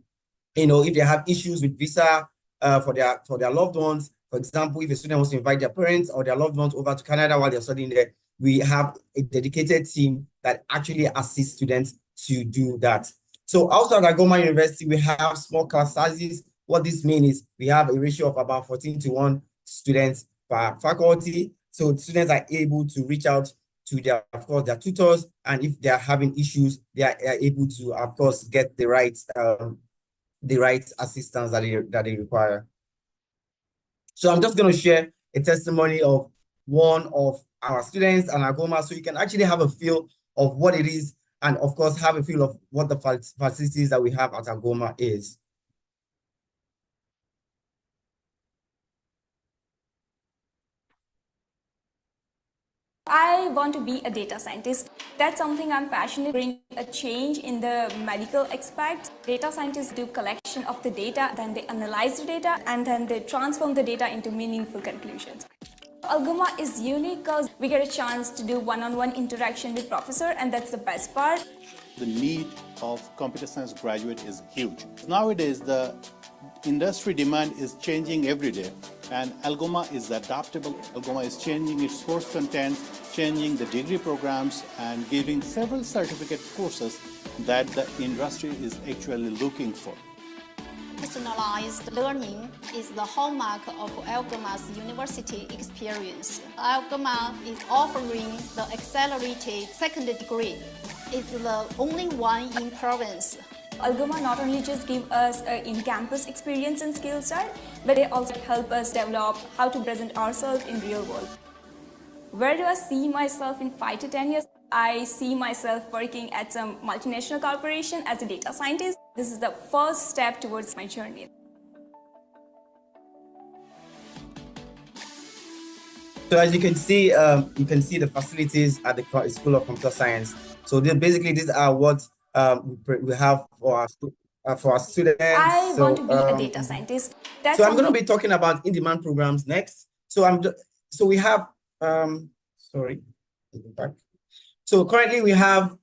if they have issues with visa for their loved ones. For example, if a student wants to invite their parents or their loved ones over to Canada while they're studying there, we have a dedicated team that actually assists students to do that. So also at Algoma University, we have small class sizes. What this means is we have a ratio of about 14:1 students per faculty. So students are able to reach out to their tutors, and if they are having issues, they are able to, of course, get the right assistance that they require. So I'm just going to share a testimony of one of our students at Algoma, so you can actually have a feel of what it is, and of course have a feel of what the facilities that we have at Algoma is. I want to be a data scientist. That's something I'm passionate, bring a change in the medical aspect. Data scientists do collection of the data, then they analyze the data, and then they transform the data into meaningful conclusions. Algoma is unique because we get a chance to do one-on-one interaction with professor, and that's the best part. The need of computer science graduate is huge. Nowadays, the industry demand is changing every day, and Algoma is adaptable. Algoma is changing its course content, changing the degree programs, and giving several certificate courses that the industry is actually looking for. Personalized learning is the hallmark of Algoma's university experience. Algoma is offering the accelerated second degree. It's the only one in province. Algoma not only just give us an in-campus experience and skill set, but they also help us develop how to present ourselves in real world. Where do I see myself in 5 to 10 years? I see myself working at some multinational corporation as a data scientist. This is the first step towards my journey. So as you can see the facilities at the School of Computer Science. So these are what we have for our students. I want to be a data scientist. So I'm going to be talking about in-demand programs next. So we have sorry, back. So currently we have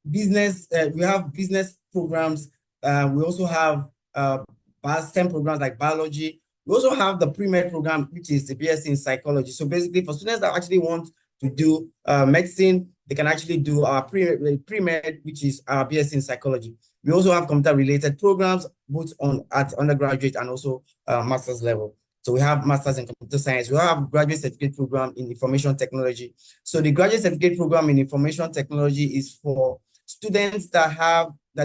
business programs. We also have STEM programs like biology. We also have the pre-med program, which is the BSc in psychology. So basically for students that actually want to do medicine, they can actually do our pre-med, which is our BSc in psychology. We also have computer-related programs, both at undergraduate and also master's level. So we have masters in computer science. We have graduate certificate program in information technology. So the graduate certificate program in information technology is for students that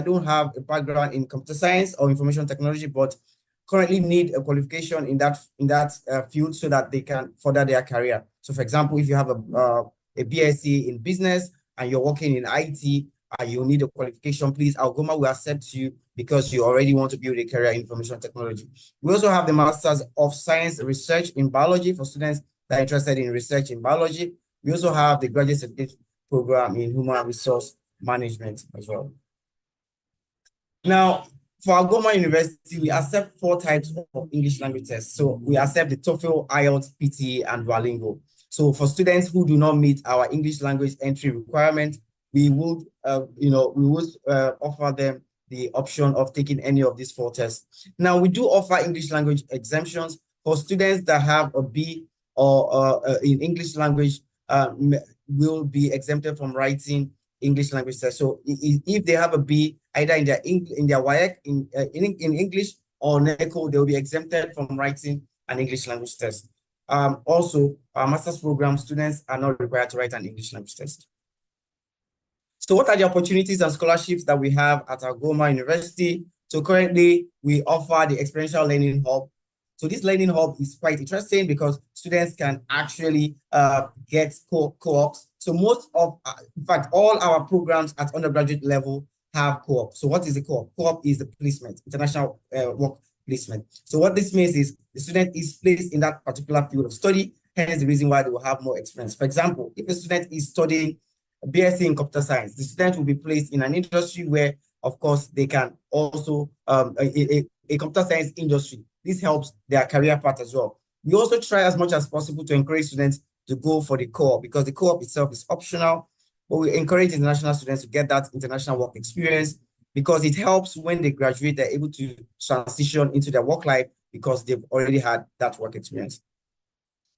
don't have a background in computer science or information technology, but currently need a qualification in that field so that they can further their career. So for example, if you have a BSc in business and you're working in IT, you need a qualification, please, Algoma will accept you because you already want to build a career in information technology. We also have the Masters of Science Research in Biology for students that are interested in research in biology. We also have the graduate certificate program in human resource management as well. Now, for Algoma University, we accept 4 types of English language tests. So we accept the TOEFL, IELTS, PTE, and Duolingo. So for students who do not meet our English language entry requirement, we would offer them the option of taking any of these 4 tests. Now, we do offer English language exemptions for students that have a B or in English language will be exempted from writing English language tests. So if they have a B either in their WAEC in English or NECO, they will be exempted from writing an English language test. Also, our master's program students are not required to write an English language test. So what are the opportunities and scholarships that we have at Algoma University? So currently, we offer the Experiential Learning Hub. So this Learning Hub is quite interesting because students can actually get co-ops. So in fact, all our programs at undergraduate level have co-op. So what is a co-op? Co-op is the placement, international work placement. So what this means is the student is placed in that particular field of study, hence the reason why they will have more experience. For example, if a student is studying BSc in computer science, the student will be placed in an industry where, of course, they can also, a computer science industry. This helps their career path as well. We also try as much as possible to encourage students to go for the co-op because the co-op itself is optional, but we encourage international students to get that international work experience because it helps when they graduate, they're able to transition into their work life because they've already had that work experience.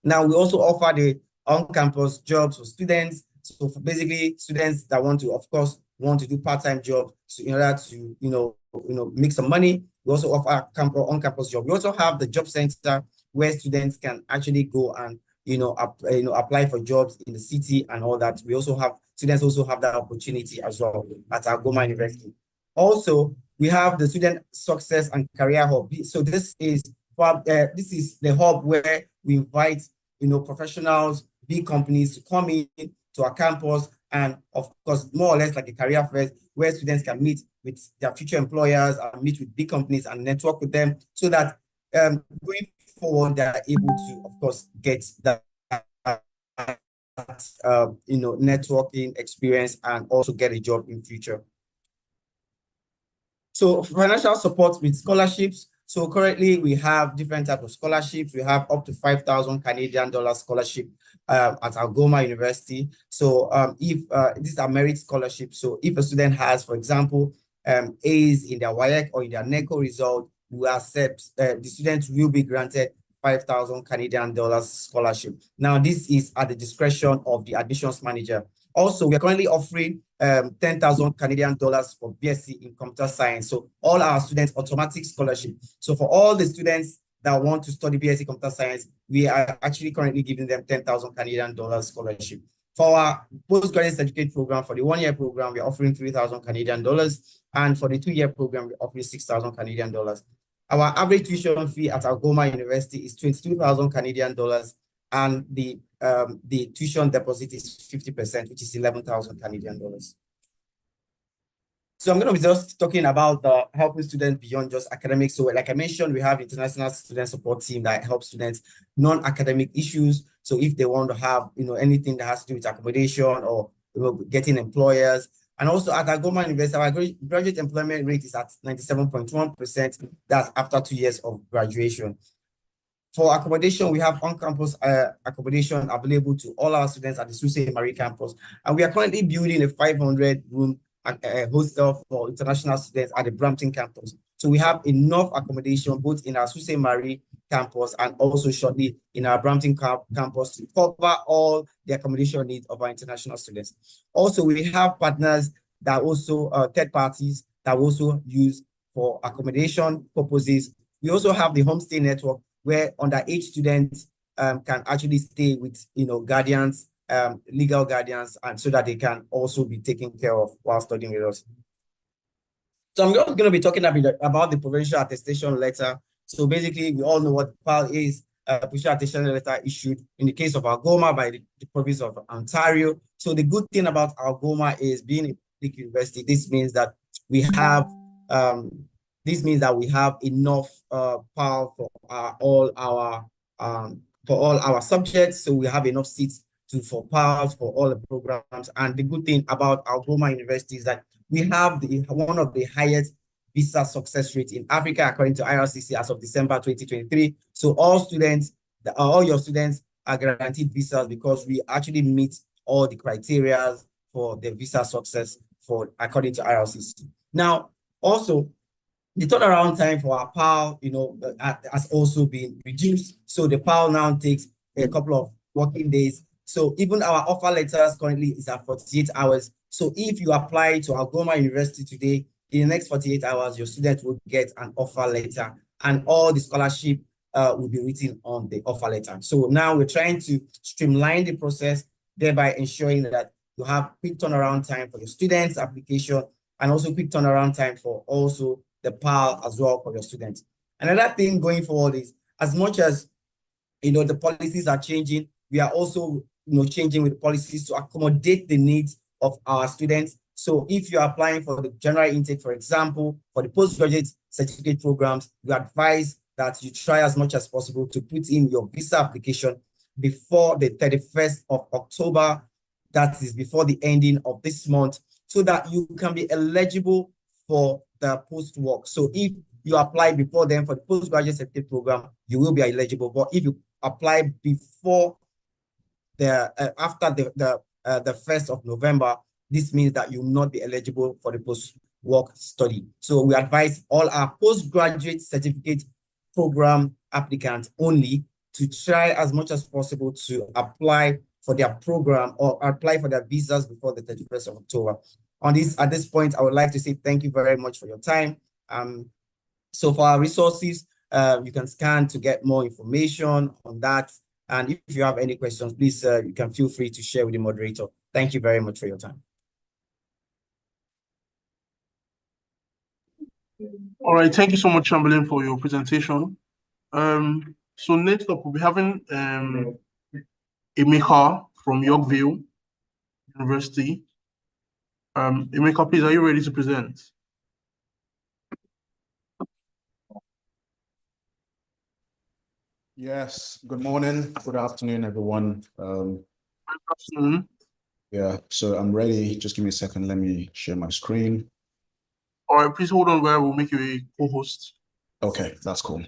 Now, we also offer the on-campus jobs for students. So for basically students that want to do part-time jobs in order to, make some money. We also offer on-campus job. We also have the job center where students can actually go and, apply for jobs in the city and all that. Students also have that opportunity as well at Algoma University. Also, we have the Student Success and Career Hub. So this is the hub where we invite, professionals, big companies to come in to our campus, and of course, more or less like a career fair where students can meet with their future employers and meet with big companies and network with them so that going forward, they're able to, of course, get that, networking experience and also get a job in future. So financial support with scholarships. So currently we have different types of scholarships. We have up to 5,000 Canadian dollar scholarship at Algoma University. So if these are merit scholarships, so if a student has, for example, A's in their WAEC or in their NECO result, we accept the student will be granted 5,000 Canadian dollars scholarship. Now, this is at the discretion of the admissions manager. Also, we are currently offering 10,000 Canadian dollars for BSc in computer science. So all our students automatic scholarship. So for all the students that want to study BSc computer science, we are actually currently giving them 10,000 Canadian dollars scholarship. For our postgraduate certificate program, for the 1-year program, we're offering 3,000 Canadian dollars. And for the 2-year program, we're offering 6,000 Canadian dollars. Our average tuition fee at Algoma University is 22,000 Canadian dollars, and the tuition deposit is 50%, which is 11,000 Canadian dollars. So I'm going to be just talking about the helping students beyond just academics. So like I mentioned, we have international student support team that helps students non-academic issues. So if they want to have, anything that has to do with accommodation or getting employers. And also at Algoma University, our graduate employment rate is at 97.1%. That's after 2 years of graduation. For accommodation, we have on-campus accommodation available to all our students at the Sault Marie campus. And we are currently building a 500-room hostel for international students at the Brampton campus. So we have enough accommodation both in our Sault Marie campus and also shortly in our Brampton campus to cover all the accommodation needs of our international students. Also, we have partners that also third parties that also use for accommodation purposes. We also have the homestay network where underage students can actually stay with guardians, legal guardians, and so that they can also be taken care of while studying with us. So I'm going to be talking a bit about the provincial attestation letter. So basically, we all know what PAL is. Provincial attestation letter issued in the case of Algoma by the province of Ontario. So the good thing about Algoma is being a public university. This means that we have enough PAL for all our subjects. So we have enough seats for PALs for all the programs. And the good thing about Algoma University is that we have one of the highest visa success rates in Africa, according to IRCC as of December 2023. So all your students are guaranteed visas because we actually meet all the criteria for the visa success according to IRCC. Now, also, the turnaround time for our PAL, has also been reduced. So the PAL now takes a couple of working days. So even our offer letters currently is at 48 hours. So if you apply to Algoma University today, in the next 48 hours, your student will get an offer letter and all the scholarship will be written on the offer letter. So now we're trying to streamline the process, thereby ensuring that you have quick turnaround time for your students' application and also quick turnaround time for also the PAL as well for your students. Another thing going forward is, as much as the policies are changing, we are also changing with policies to accommodate the needs of our students. So if you're applying for the general intake, for example, for the postgraduate certificate programs, we advise that you try as much as possible to put in your visa application before the 31st of October, that is before the ending of this month, so that you can be eligible for the post-work. So if you apply before then for the postgraduate certificate program, you will be eligible. But if you apply before after the 1st of November, this means that you will not be eligible for the post-work study. So we advise all our postgraduate certificate program applicants only to try as much as possible to apply for their program or apply for their visas before the 31st of October. At this point, I would like to say thank you very much for your time. So for our resources, you can scan to get more information on that. And if you have any questions, please, you can feel free to share with the moderator. Thank you very much for your time. All right, thank you so much, Chamberlain, for your presentation. So next up, we'll be having Emeka from Yorkville University. Emeka, please, are you ready to present? Yes, good morning, good afternoon, everyone. Good afternoon. Yeah, so I'm ready. Just give me a second. Let me share my screen. All right, please hold on where we'll make you a co-host. Okay, that's cool.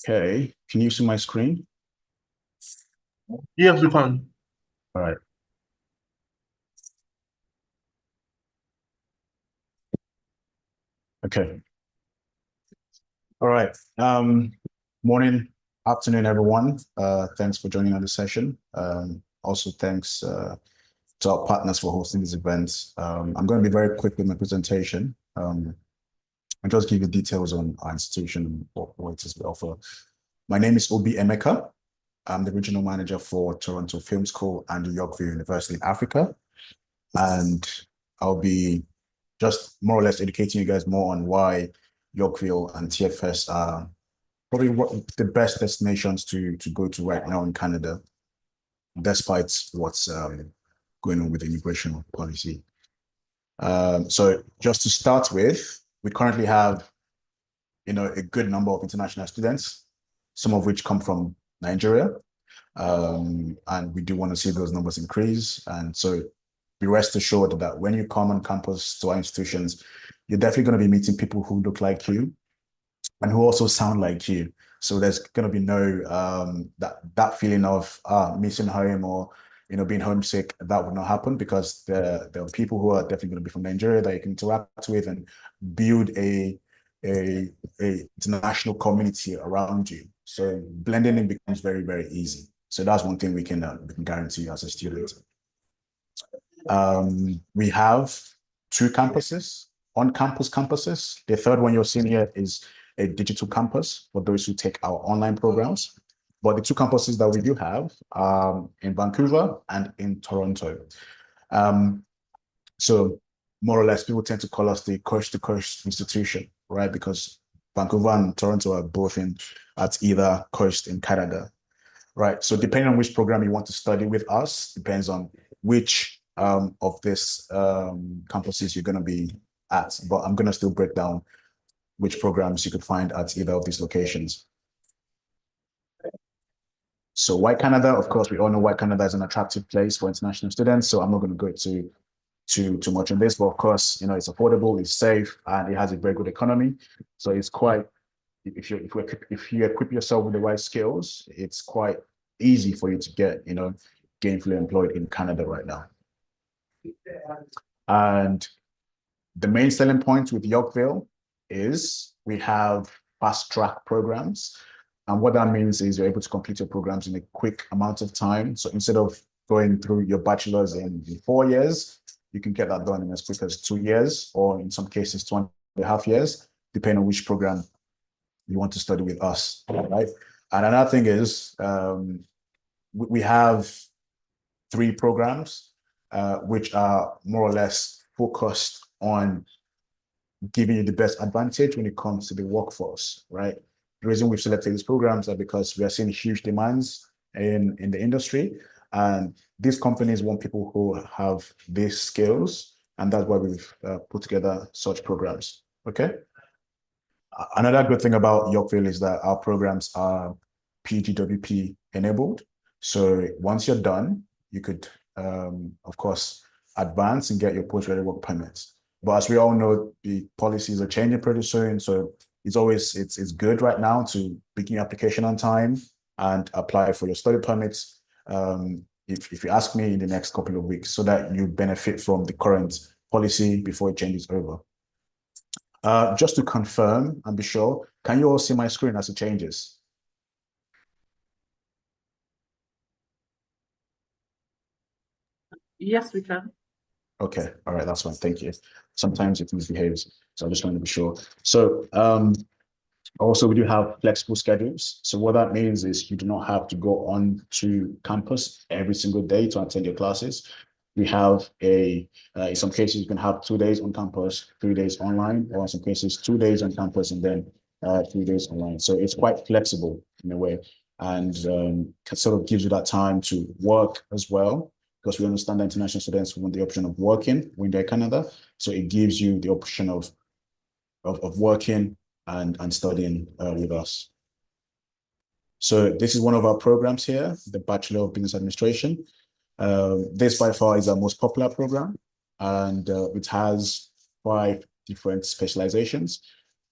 Okay, can you see my screen? Yes, we can. All right. Okay. All right. Morning, afternoon, everyone. Thanks for joining on the session. Also, thanks to our partners for hosting this event. I'm going to be very quick with my presentation. And just give you details on our institution and what it is we offer. My name is Obi Emeka. I'm the regional manager for Toronto Film School and Yorkville University in Africa. And I'll be just more or less educating you guys more on why Yorkville and TFS are probably the best destinations to go to right now in Canada, despite what's going on with the immigration policy. So just to start with, we currently have, a good number of international students, some of which come from Nigeria. And we do want to see those numbers increase. And so be rest assured that when you come on campus to our institutions, you're definitely going to be meeting people who look like you and who also sound like you. So there's going to be no that feeling of missing home or being homesick. That would not happen because there are people who are definitely going to be from Nigeria that you can interact with and build a international community around you. So blending in becomes very, very easy. So that's one thing we can guarantee as a student. We have 2 campuses, on-campus campuses. The third one you're seeing here is a digital campus for those who take our online programs. But the 2 campuses that we do have in Vancouver and in Toronto. So more or less, people tend to call us the coast-to-coast institution, right? Because Vancouver and Toronto are both at either coast in Canada, right? So depending on which program you want to study with us, depends on which of these campuses you're going to be at. But I'm going to still break down which programs you could find at either of these locations. So why Canada? Of course, we all know why Canada is an attractive place for international students. So I'm not going to go too much on this, but of course, it's affordable, it's safe, and it has a very good economy. So it's quite, if you equip yourself with the right skills, it's quite easy for you to get, gainfully employed in Canada right now. And the main selling point with Yorkville is we have fast track programs. And what that means is you're able to complete your programs in a quick amount of time. So instead of going through your bachelor's in 4 years, you can get that done in as quick as 2 years, or in some cases, 2.5 years, depending on which program you want to study with us, right? And another thing is we have 3 programs which are more or less focused on giving you the best advantage when it comes to the workforce, right? The reason we've selected these programs are because we are seeing huge demands in the industry, and these companies want people who have these skills, and that's why we've put together such programs, okay? Another good thing about Yorkville is that our programs are PGWP enabled. So once you're done, you could, of course, advance and get your post-graduate work permits. But as we all know, the policies are changing pretty soon. So it's good right now to begin your application on time and apply for your study permits. If you ask me in the next couple of weeks, so that you benefit from the current policy before it changes over. Just to confirm and be sure, can you all see my screen as it changes? Yes, we can. Okay, all right, that's fine, thank you. Sometimes it misbehaves, so I just want to be sure. So also we do have flexible schedules. So what that means is you do not have to go on to campus every single day to attend your classes. We have in some cases, you can have 2 days on campus, 3 days online, or in some cases, 2 days on campus and then 3 days online. So it's quite flexible in a way, and sort of gives you that time to work as well, because we understand that international students want the option of working when they're in Canada. So it gives you the option of working and studying with us. So this is one of our programs here, the Bachelor of Business Administration. This by far is our most popular program, and it has 5 different specializations.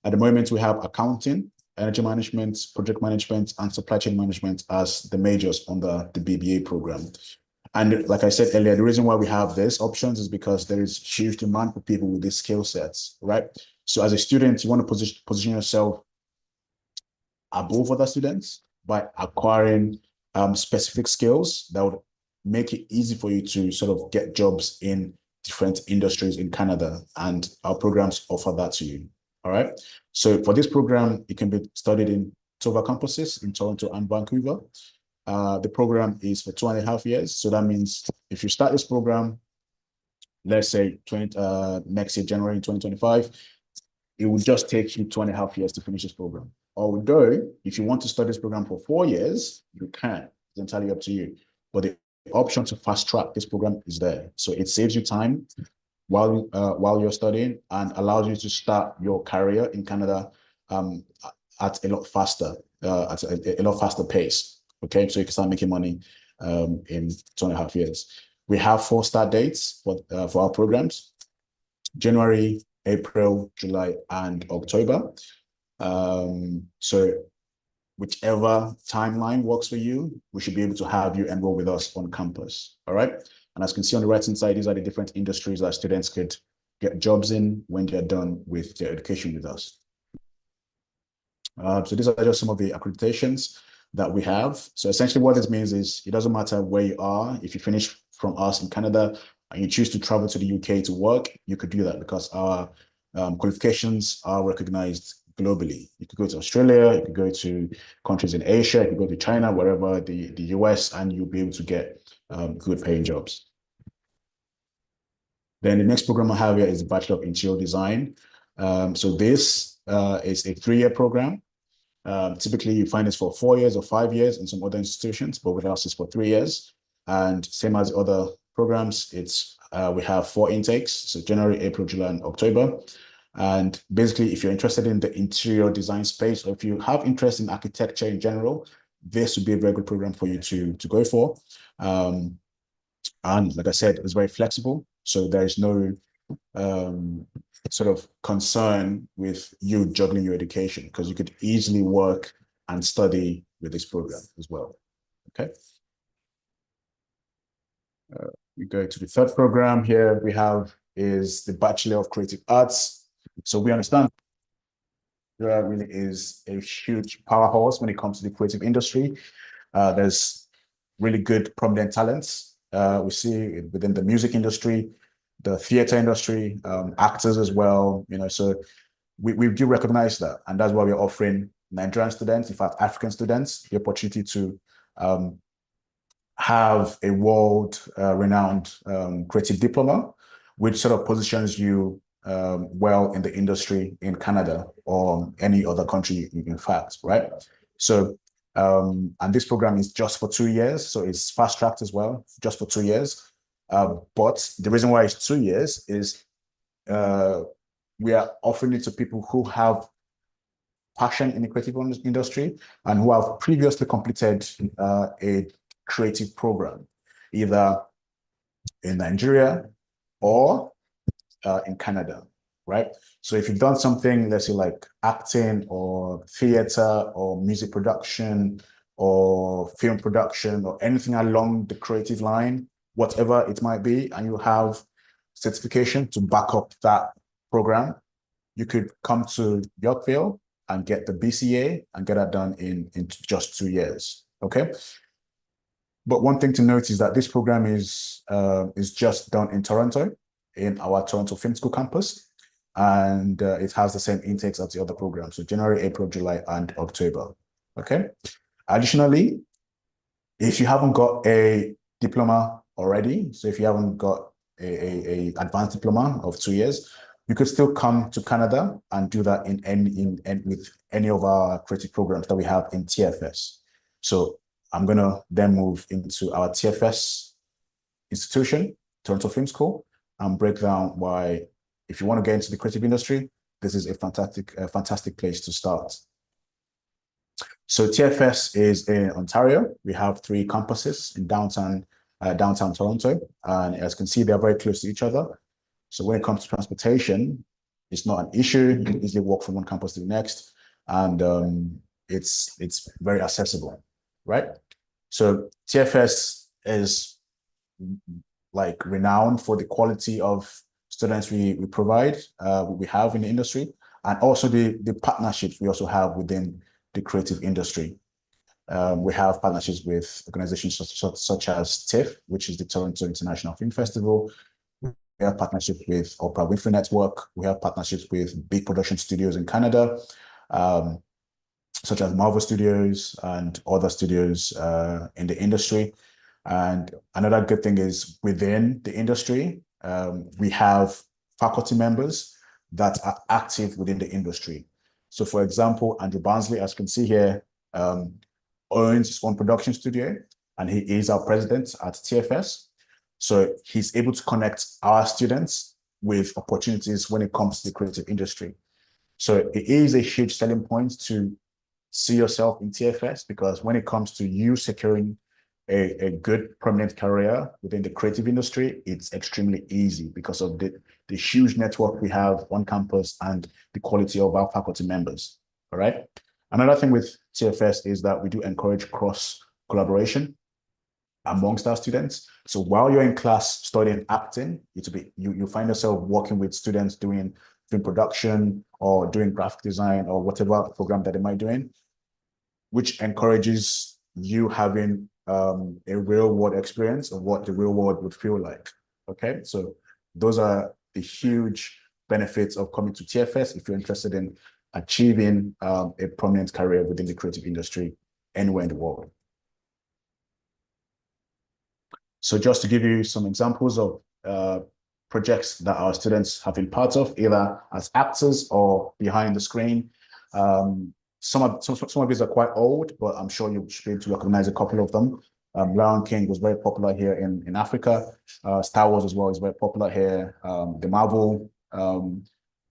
At the moment, we have accounting, energy management, project management, and supply chain management as the majors under the BBA program. And like I said earlier, the reason why we have these options is because there is huge demand for people with these skill sets, right? So as a student, you want to position yourself above other students by acquiring specific skills that would make it easy for you to sort of get jobs in different industries in Canada, and our programs offer that to you. All right. So for this program, it can be studied in 2 of our campuses in Toronto and Vancouver. The program is for 2.5 years. So that means if you start this program, let's say next year, January 2025, it will just take you 2.5 years to finish this program. Although, if you want to study this program for 4 years, you can. It's entirely up to you. But the option to fast track this program is there. So it saves you time while you're studying and allows you to start your career in Canada at a lot faster, at a lot faster pace. Okay, so you can start making money in 2.5 years. We have 4 start dates for our programs: January, April, July, and October. So whichever timeline works for you, we should be able to have you enroll with us on campus. All right. And as you can see on the right-hand side, these are the different industries that students could get jobs in when they're done with their education with us. So these are just some of the accreditations that we have. So essentially what this means is it doesn't matter where you are. If you finish from us in Canada and you choose to travel to the UK to work, you could do that because our qualifications are recognized globally. You could go to Australia, you could go to countries in Asia, you could go to China, wherever, the US, and you'll be able to get good paying jobs. Then the next program I have here is the Bachelor of Interior Design. So this is a 3-year program. Typically you find this for 4 years or 5 years in some other institutions, but with us it's for 3 years. And same as other programs, we have 4 intakes, so January, April, July, and October. And basically, if you're interested in the interior design space, or if you have interest in architecture in general, this would be a very good program for you to go for. And like I said, it's very flexible, so there is no sort of concern with you juggling your education, because you could easily work and study with this program as well. Okay. We go to the 3rd program here we have is the Bachelor of Creative Arts. So we understand there really is a huge powerhouse when it comes to the creative industry. There's really good prominent talents. We see within the music industry, the theater industry, actors as well, so we do recognize that. And that's why we're offering Nigerian students, in fact, African students, the opportunity to have a world renowned creative diploma, which sort of positions you well in the industry in Canada or any other country, in fact, right? So, and this program is just for 2 years, so it's fast-tracked as well, just for 2 years. But the reason why it's 2 years is we are offering it to people who have passion in the creative industry and who have previously completed a creative program, either in Nigeria or in Canada, right? So if you've done something, let's say like acting or theater or music production or film production or anything along the creative line, whatever it might be, and you have certification to back up that program, you could come to Yorkville and get the BCA and get that done in just 2 years, okay? But one thing to note is that this program is just done in Toronto, in our Toronto Film School campus, and it has the same intakes as the other programs, so January, April, July, and October, okay? Additionally, if you haven't got a diploma already, so if you haven't got a advanced diploma of 2 years, you could still come to Canada and do that with any of our creative programs that we have in TFS. So I'm gonna then move into our TFS institution, Toronto Film School, and break down why, if you want to get into the creative industry, this is a fantastic place to start. So TFS is in Ontario. We have 3 campuses in downtown Toronto, and as you can see, they're very close to each other. So when it comes to transportation, it's not an issue. You can easily walk from one campus to the next, and it's very accessible, right? So TFS is like renowned for the quality of students we provide, we have in the industry, and also the partnerships we also have within the creative industry. We have partnerships with organizations such as TIFF, which is the Toronto International Film Festival. We have partnerships with Oprah Winfrey Network. We have partnerships with big production studios in Canada, such as Marvel Studios and other studios in the industry. And another good thing is within the industry, we have faculty members that are active within the industry. So for example, Andrew Barnsley, as you can see here, owns his own production studio, and he is our president at TFS. So he's able to connect our students with opportunities when it comes to the creative industry. So it is a huge selling point to see yourself in TFS, because when it comes to you securing a good permanent career within the creative industry, it's extremely easy because of the huge network we have on campus and the quality of our faculty members. All right. Another thing with TFS is that we do encourage cross collaboration amongst our students. So while you're in class studying acting, you find yourself working with students doing film production or doing graphic design or whatever program that they might be doing, which encourages you having a real world experience of what the real world would feel like. Okay, so those are the huge benefits of coming to TFS if you're interested in achieving a prominent career within the creative industry anywhere in the world. So just to give you some examples of projects that our students have been part of, either as actors or behind the screen. Some of these are quite old, but I'm sure you should be able to recognize a couple of them. Lion King was very popular here in Africa. Star Wars as well is very popular here. The Marvel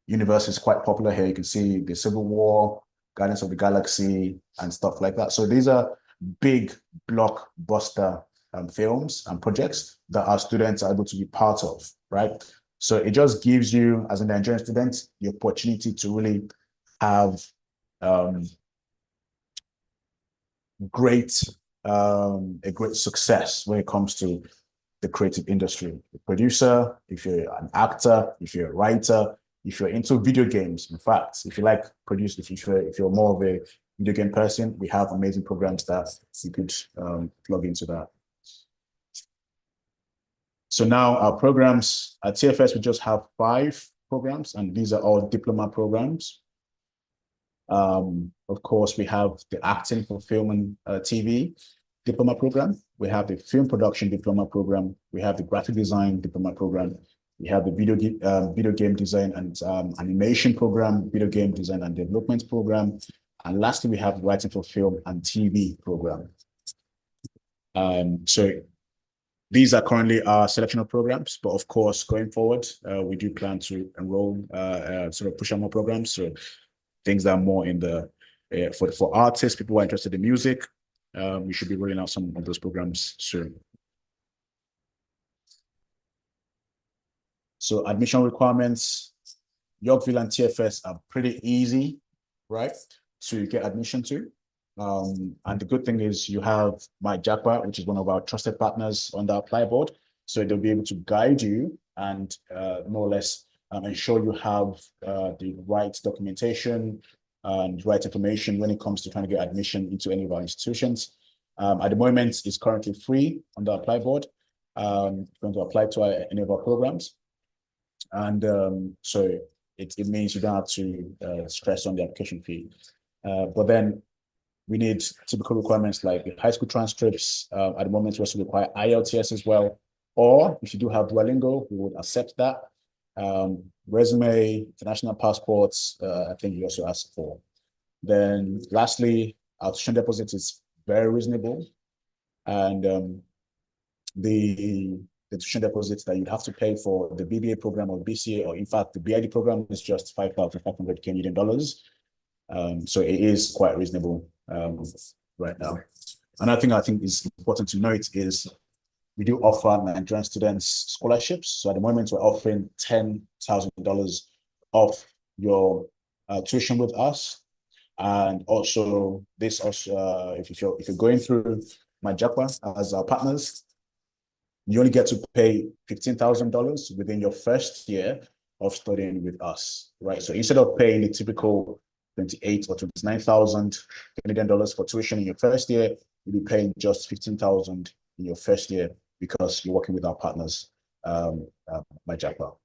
universe is quite popular here. You can see the Civil War, Guardians of the Galaxy, and stuff like that. So these are big blockbuster films and projects that our students are able to be part of, right? So it just gives you, as a Nigerian student, the opportunity to really have a great success when it comes to the creative industry. A producer, if you're an actor, if you're a writer, if you're into video games, in fact, if you like producing, if you're more of a video game person, we have amazing programs that you could plug into that. So now our programs at TFS, we just have 5 programs, and these are all diploma programs. Of course, we have the acting for film and TV diploma program. We have the film production diploma program. We have the graphic design diploma program. We have the video game design and animation program, video game design and development program. And lastly, we have writing for film and TV program. So these are currently our selection of programs, but of course, going forward, we do plan to enroll, sort of push out more programs. So things that are more in the, for artists, people who are interested in music, we should be rolling out some of those programs soon. So admission requirements, Yorkville and TFS are pretty easy, right, to get admission to. And the good thing is you have Mike Jakpa, which is one of our trusted partners on the Apply board. So they'll be able to guide you and more or less ensure you have the right documentation and right information when it comes to trying to get admission into any of our institutions. At the moment, it's currently free on the Apply board. If you want to apply to any of our programs. And so it means you don't have to stress on the application fee. But then we need typical requirements like high school transcripts. At the moment, we also require IELTS as well. Or if you do have Duolingo, we would accept that. Resume, international passports, I think you also ask for. Then lastly, our tuition deposit is very reasonable. And the tuition deposit that you'd have to pay for the BBA program or BCA, or in fact, the BID program is just 5,500 Canadian dollars. So it is quite reasonable right now. Another thing I think is important to note is we do offer Nigerian students scholarships. So at the moment, we're offering $10,000 off your tuition with us. And also, this also, if you're going through MyJapa as our partners, you only get to pay $15,000 within your first year of studying with us, right? So instead of paying the typical 28 or 29,000 Canadian dollars for tuition in your first year, you'll be paying just 15,000 in your first year because you're working with our partners, MyJapa.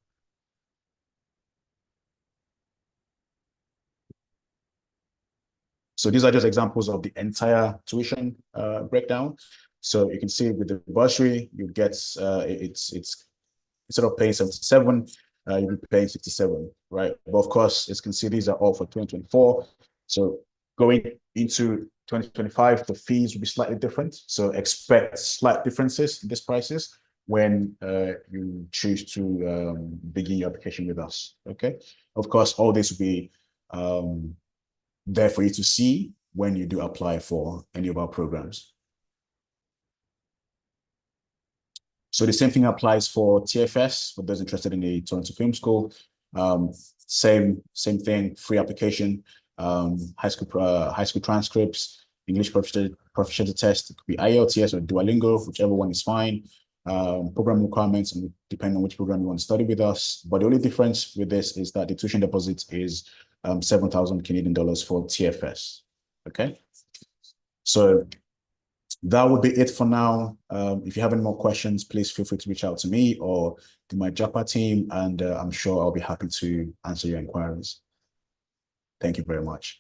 So these are just examples of the entire tuition breakdown. So you can see with the bursary, you get it's instead of paying 77, you'll be paying 67, right? But of course, as you can see, these are all for 2024. So going into 2025, the fees will be slightly different. So expect slight differences in these prices when you choose to begin your application with us. Okay. Of course, all this will be there for you to see when you do apply for any of our programs. So the same thing applies for TFS, for those interested in the Toronto Film School. Same thing, free application, high school transcripts, English proficiency test. It could be IELTS or Duolingo, whichever one is fine. Program requirements, and depending on which program you want to study with us. But the only difference with this is that the tuition deposit is 7,000 Canadian dollars for TFS. Okay, so that would be it for now. If you have any more questions, please feel free to reach out to me or to my JAPA team, and I'm sure I'll be happy to answer your inquiries. Thank you very much.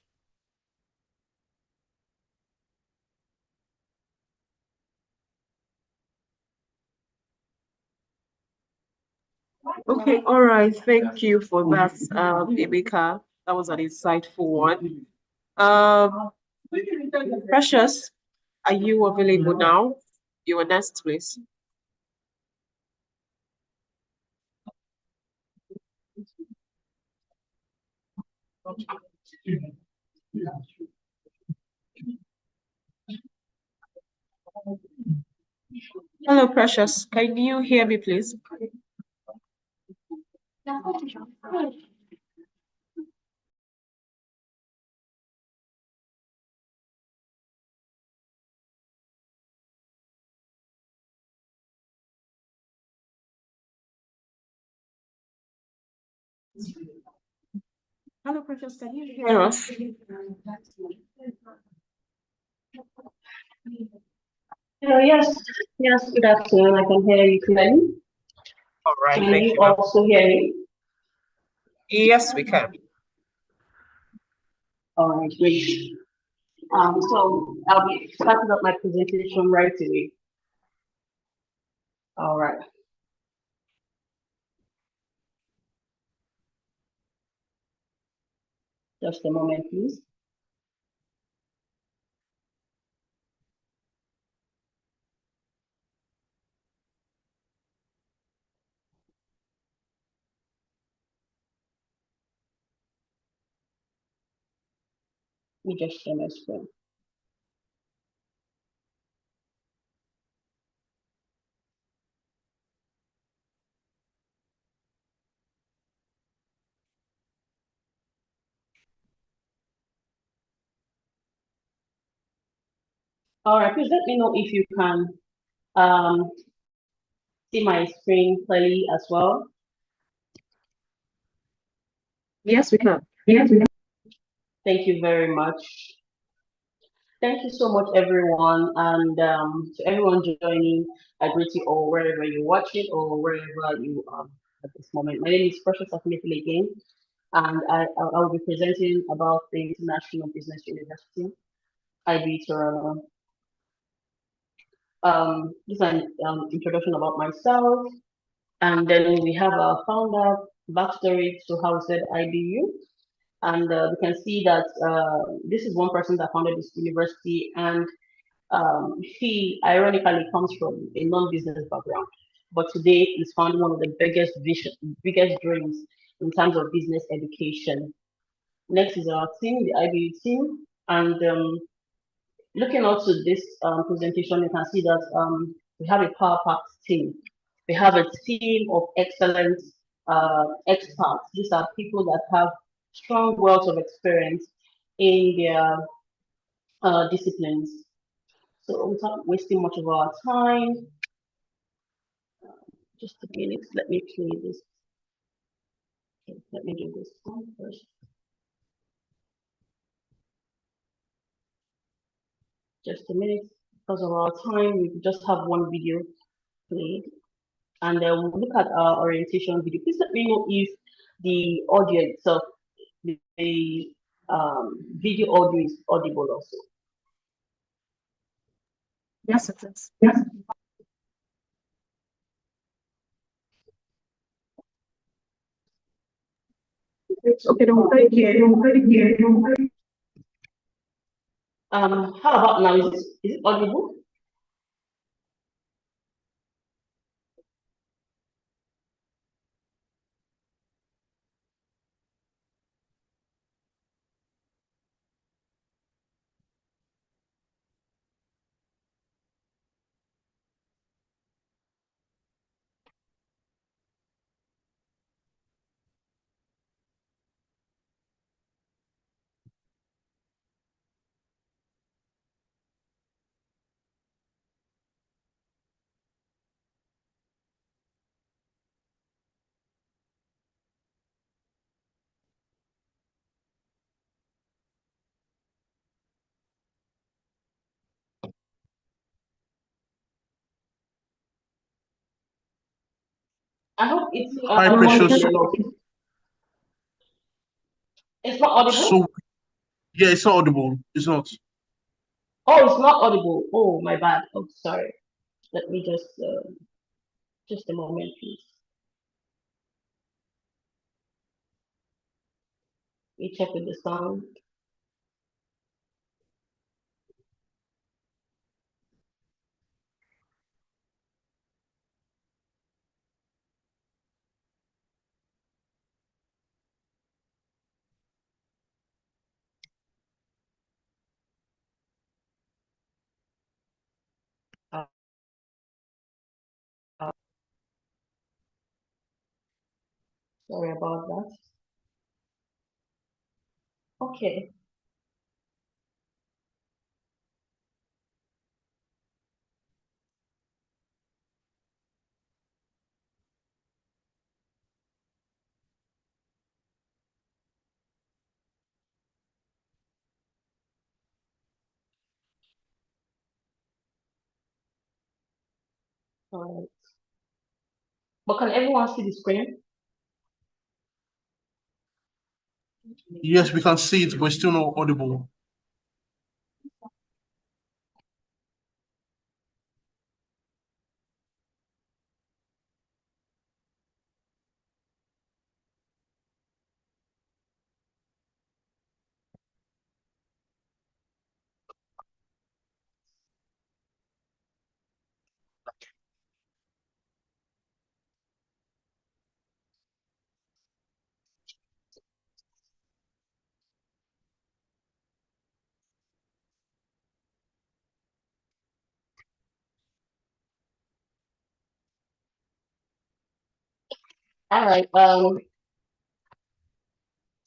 Okay, all right. Thank you for that, Emeka. That was an insightful one. Precious, are you available now? You are next, please. Hello, Precious. Can you hear me, please? Hello, Precious. Can you hear us? Yes, good afternoon. I can hear you clearly. All right, Can thank you you, ma'am. also hear me? Yes, we can. All right, great. So I'll be starting up my presentation right away. All right. Just a moment, please. Let me just share my screen. All right, please let me know if you can see my screen clearly as well. Yes, we can. Thank you very much. Thank you so much, everyone, and to everyone joining. I greet you all wherever you watch it or wherever you are at this moment. My name is Precious Akinefile again, and I'll be presenting about the International Business University, IB Toronto. This is an introduction about myself, and then we have our founder backstory to how we said IBU, and we can see that this is one person that founded this university, and she ironically comes from a non-business background, but today is found one of the biggest dreams in terms of business education. Next is our team, the IBU team, and looking also this presentation, you can see that we have a power-packed team. We have a team of excellent experts. These are people that have strong wealth of experience in their disciplines. So without wasting much of our time, just a minute, let me play this. Okay, let me do this one first. Just a minute, because of our time, we just have one video played. And we'll look at our orientation video. Please let me know if the audio itself, the video audio is audible also. Yes, it is. Yes. Okay, don't click here. Don't click here. Don't click. How about now? Is it audible? I hope it's Hi, Precious. It's not audible. So, yeah, it's not audible. It's not. Oh, it's not audible. Oh, my bad. Oh, sorry. Let me just a moment, please. We check with the sound. Sorry about that. Okay. All right. But can everyone see the screen? Yes, we can see it, but it's still not audible. All right.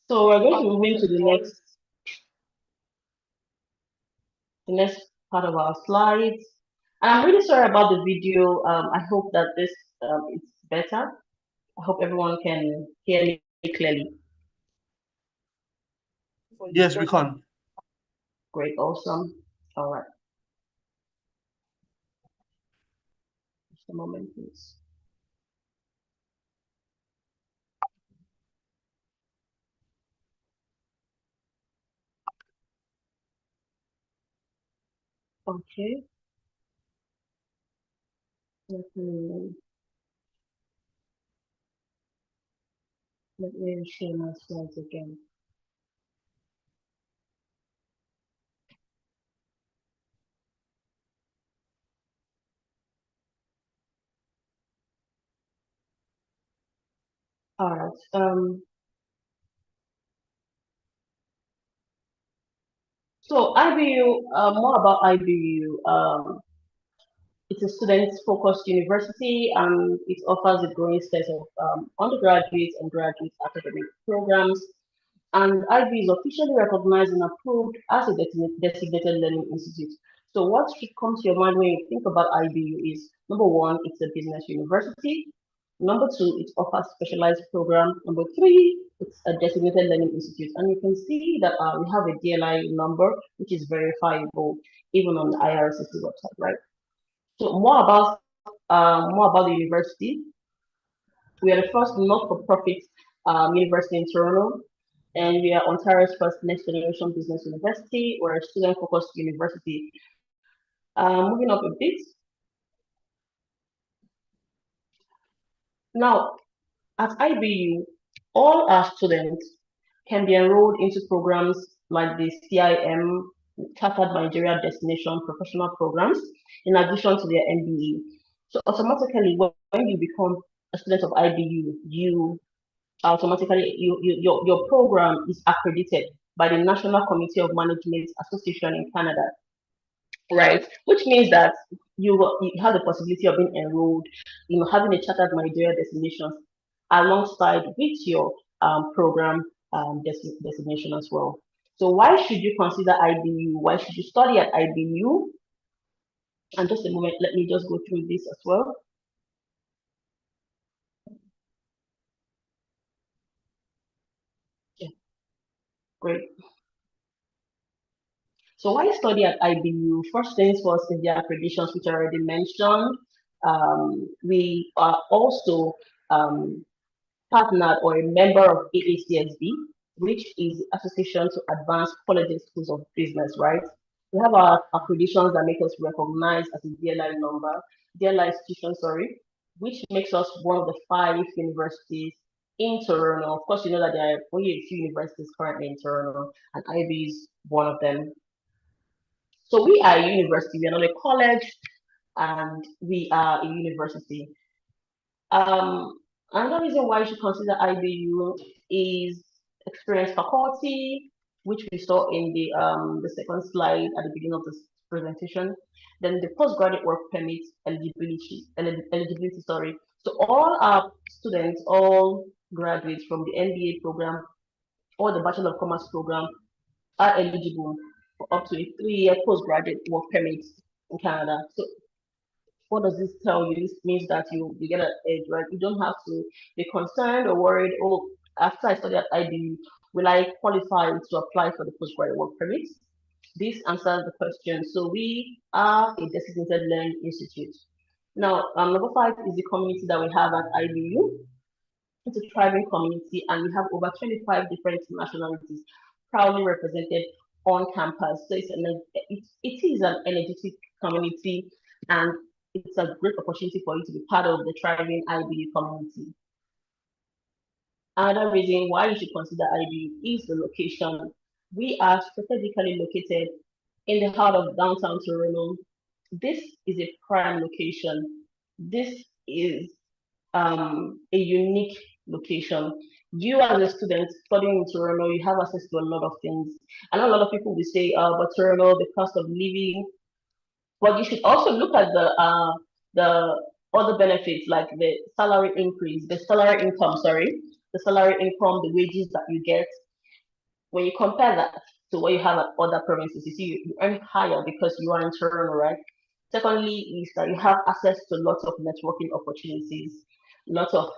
So we're going to move into the next part of our slides. And I'm really sorry about the video. I hope that this is better. I hope everyone can hear me clearly. Yes, we can. Great, awesome. All right. Just a moment, please. Okay. Let me share my slides again. All right. So IBU, more about IBU. It's a student-focused university, and it offers a growing set of undergraduate and graduate academic programs. And IB is officially recognized and approved as a designated learning institute. So what should come to your mind when you think about IBU is, number one, it's a business university. Number two, it offers specialized program. Number three, it's a designated learning institute. And you can see that we have a DLI number, which is verifiable even on the IRCC website, right? So more about the university. We are the first not-for-profit university in Toronto, and we are Ontario's first next-generation business university. We're a student-focused university. Moving up a bit. Now, at IBU, all our students can be enrolled into programs like the CIM, Chartered Managerial Destination Professional Programs, in addition to their MBA. So automatically, when you become a student of IBU, you automatically your program is accredited by the National Committee of Management Association in Canada, right? Which means that you have the possibility of being enrolled, having a chartered managerial designation alongside with your program designation as well. So why should you consider IBU? Why should you study at IBU? And just a moment, let me just go through this as well. Yeah, great. So why study at IBU? First things first is the accreditations, which I already mentioned. We are also partnered or a member of AACSB, which is the Association to Advance Colleges Schools of Business, right? We have our accreditations that make us recognized as a DLI number, DLI institution, sorry, which makes us one of the 5 universities in Toronto. Of course, you know that there are only a few universities currently in Toronto, and IB is one of them. So we are a university, we are not a college, and we are a university. Another reason why you should consider IBU is experienced faculty, which we saw in the second slide at the beginning of this presentation. Then the postgraduate work permit eligibility, sorry. So all our students, all graduates from the MBA program or the Bachelor of Commerce program are eligible for up to a 3-year postgraduate work permit in Canada. So what does this tell you? This means that you get an edge, right? You don't have to be concerned or worried, oh, after I study at IBU, will I qualify to apply for the postgraduate work permit? This answers the question. So we are a designated learning institute. Now, number 5 is the community that we have at IBU. It's a thriving community, and we have over 25 different nationalities proudly represented on campus. So it is an energetic community, and it's a great opportunity for you to be part of the thriving IBU community. Another reason why you should consider IBU is the location. We are strategically located in the heart of downtown Toronto. This is a prime location. This is a unique location. You as a student studying in Toronto, you have access to a lot of things. I know a lot of people will say, but Toronto, the cost of living. But you should also look at the other benefits like the salary increase, the salary income, sorry, the salary income, the wages that you get. When you compare that to what you have at other provinces, you see you earn higher because you are in Toronto, right? Secondly, is that you have access to lots of networking opportunities, lots of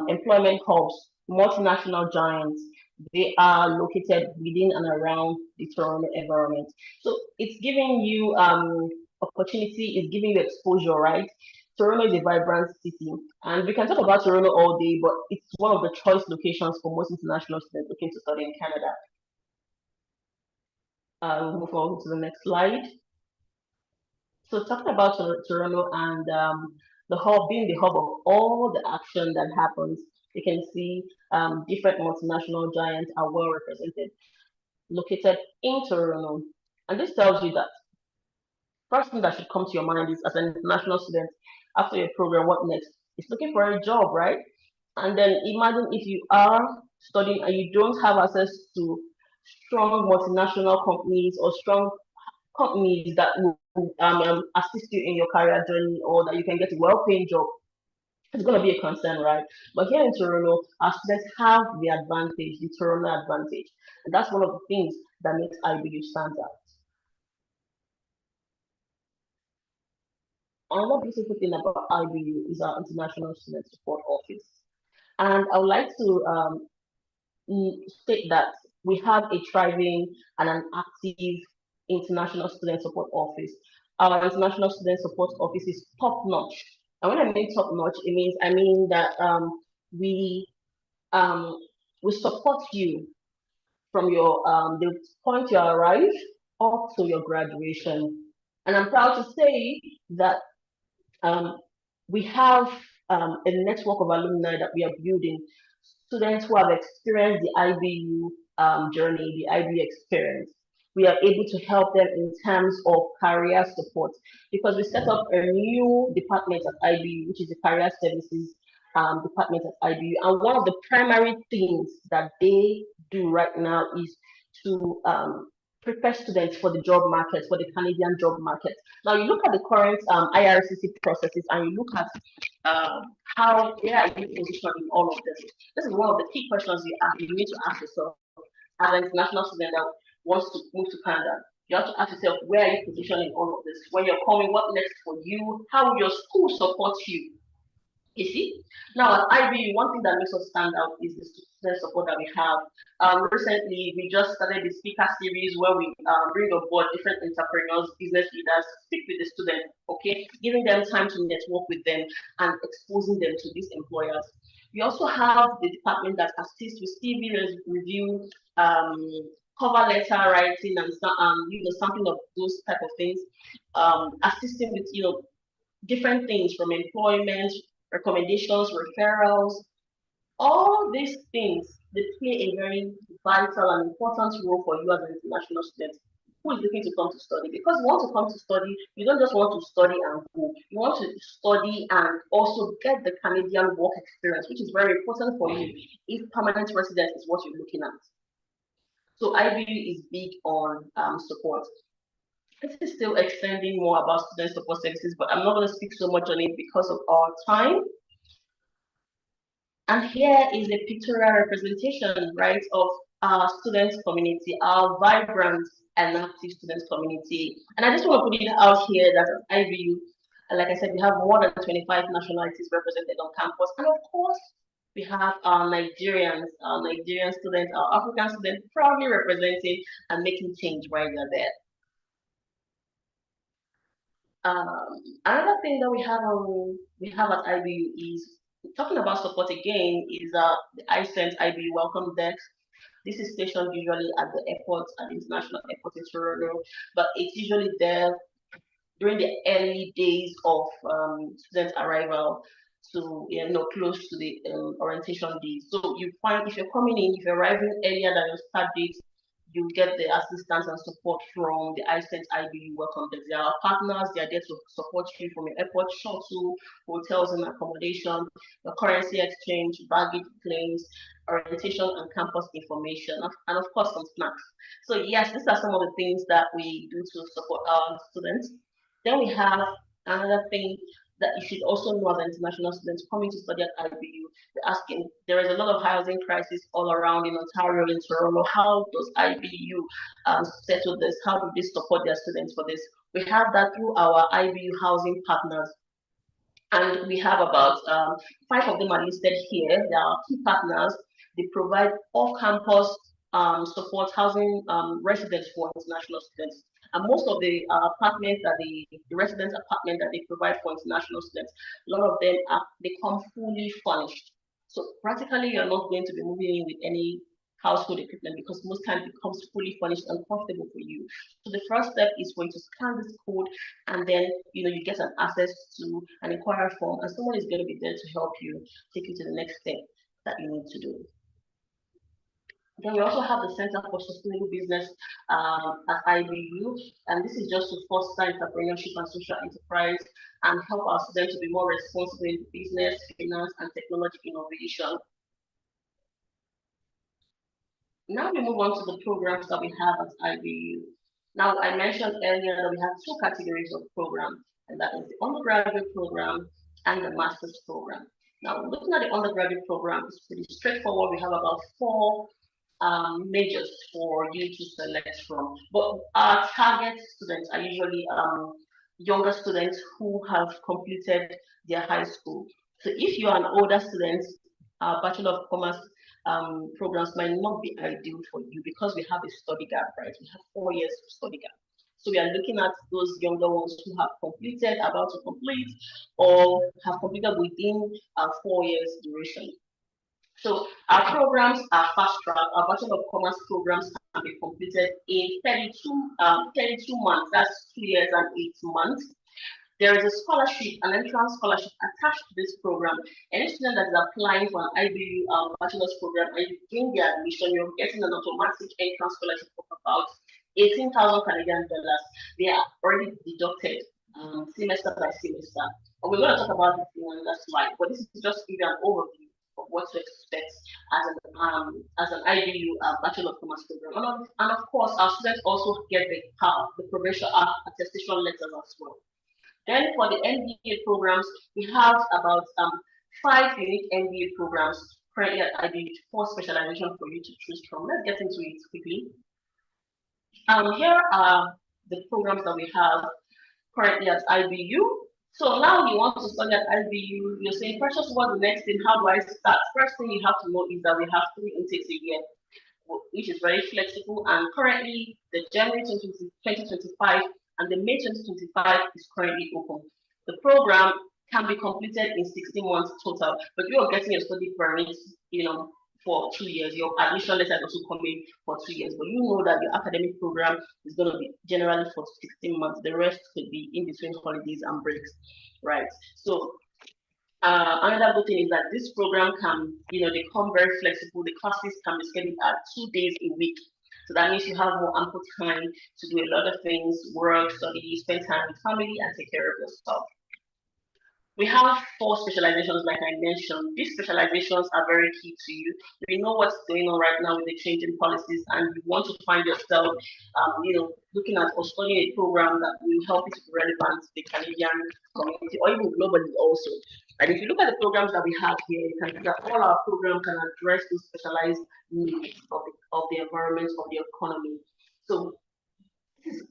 employment hubs, multinational giants. They are located within and around the Toronto environment. So it's giving you opportunity, it's giving you exposure, right? Toronto is a vibrant city, and we can talk about Toronto all day, but it's one of the choice locations for most international students looking to study in Canada. We'll move on to the next slide. So talking about Toronto and the hub, being the hub of all the action that happens. You can see different multinational giants are well represented, located in Toronto. And this tells you that first thing that should come to your mind is, as an international student, after your program, what next? It's looking for a job, right? And then imagine if you are studying and you don't have access to strong multinational companies or strong companies that will assist you in your career journey, or that you can get a well-paying job. It's going to be a concern, right? But here in Toronto, our students have the advantage, the Toronto advantage. And that's one of the things that makes IBU stand out. Another beautiful thing about IBU is our International Student Support Office. And I would like to state that we have a thriving and an active International Student Support Office. Our International Student Support Office is top notch. And when I mean top notch, I mean that we support you from your the point you arrive up to your graduation. And I'm proud to say that we have a network of alumni that we are building, students who have experienced the IBU journey, the IBU experience. We are able to help them in terms of career support, because we set up a new department at IBU, which is the Career Services department at IBU. And one of the primary things that they do right now is to prepare students for the job market, for the Canadian job market. Now, you look at the current IRCC processes and you look at how they are positioned in all of this. This is one of the key questions you need to ask yourself as an international student that wants to move to Canada. You have to ask yourself, where are you positioned in all of this? When you're coming, what next for you? How will your school support you? You see? Now, at IBU, one thing that makes us stand out is the student support that we have. Recently, we just started the speaker series where we bring aboard different entrepreneurs, business leaders, speak with the students, okay? Giving them time to network with them and exposing them to these employers. We also have the department that assists with CV review, cover letter writing, and something of those type of things, assisting with different things from employment, recommendations, referrals. All these things, they play a very vital and important role for you as an international student who is looking to come to study. Because you want to come to study, you don't just want to study and go. You want to study and also get the Canadian work experience, which is very important for you if permanent residence is what you're looking at. So IBU is big on support. This is still extending more about student support services, but I'm not going to speak so much on it because of our time. And here is a pictorial representation, right, of our student community, our vibrant and active student community. And I just want to put it out here that at IBU, like I said, we have more than 25 nationalities represented on campus. And of course, we have our Nigerian students, our African students proudly representing and making change while they're there. Another thing that we have at IBU is, talking about support again, is the iSense IBU welcome desk. This is stationed usually at the airport, at the international airport in Toronto, but it's usually there during the early days of student arrival to close to the orientation days. So you find, if you're coming in, if you're arriving earlier than your start date, you get the assistance and support from the iSense IBU welcome desk. They are partners, they are there to support you from your airport shuttle, hotels and accommodation, the currency exchange, baggage claims, orientation and campus information, and of course some snacks. So yes, these are some of the things that we do to support our students. Then we have another thing that you should also know as an international student coming to study at IBU. They're asking, there is a lot of housing crisis all around in Ontario, in Toronto. How does IBU settle this? How do they support their students for this? We have that through our IBU housing partners. And we have about 5 of them are listed here. They are key partners. They provide off-campus support housing residents for international students. And most of the apartments that the residence apartment that they provide for international students, a lot of them they come fully furnished. So practically, you're not going to be moving in with any household equipment, because most times it becomes fully furnished and comfortable for you. So the first step is for you to scan this code, and then you get an access to an inquiry form, and someone is going to be there to help you take you to the next step that you need to do. Then we also have the Center for Sustainable Business at IBU, and this is just to foster entrepreneurship and social enterprise and help our students to be more responsible in business, finance, and technology innovation. Now we move on to the programs that we have at IBU. Now, I mentioned earlier that we have two categories of programs, and that is the undergraduate program and the master's program. Now, looking at the undergraduate program, it's pretty straightforward. We have about 4 majors for you to select from. But our target students are usually younger students who have completed their high school. So if you are an older student, Bachelor of Commerce programs might not be ideal for you because we have a study gap, right? We have 4 years of study gap. So we are looking at those younger ones who have completed, about to complete, or have completed within 4 years duration. So our programs are fast track. Our Bachelor of Commerce programs can be completed in 32 months. That's 2 years and 8 months. There is a scholarship, an entrance scholarship attached to this program. Any student that is applying for an IBU bachelor's program and you gain the admission, you're getting an automatic entrance scholarship of about 18,000 Canadian dollars. They are already deducted semester by semester. And we're going to talk about it in another slide, but this is just to give you an overview of what to expect as an IBU Bachelor of Commerce program. And of course, our students also get the provincial attestation letters as well. Then for the MBA programs, we have about 5 unique MBA programs currently at IBU, 4 specializations for you to choose from. Let's get into it quickly. Here are the programs that we have currently at IBU. So now you want to study at IBU, you're saying, Precious, what's the next thing? How do I start? First thing you have to know is that we have 3 intakes a year, which is very flexible. And currently, the January 2025 and the May 2025 is currently open. The program can be completed in 16 months total, but you are getting a study permit, for 2 years. Your admission letter is also coming for 2 years, but you know that your academic program is going to be generally for 16 months. The rest could be in between holidays and breaks, right? So another good thing is that this program can, they come very flexible. The classes can be scheduled at 2 days a week. So that means you have more ample time to do a lot of things, work, study, spend time with family, and take care of yourself. We have 4 specializations, like I mentioned. These specializations are very key to you. We know what's going on right now with the changing policies, and you want to find yourself, looking at or studying a program that will help you to be relevant to the Canadian community or even globally also. And if you look at the programs that we have here, you can see that all our programs can address those specialized needs of the environment, of the economy. So this is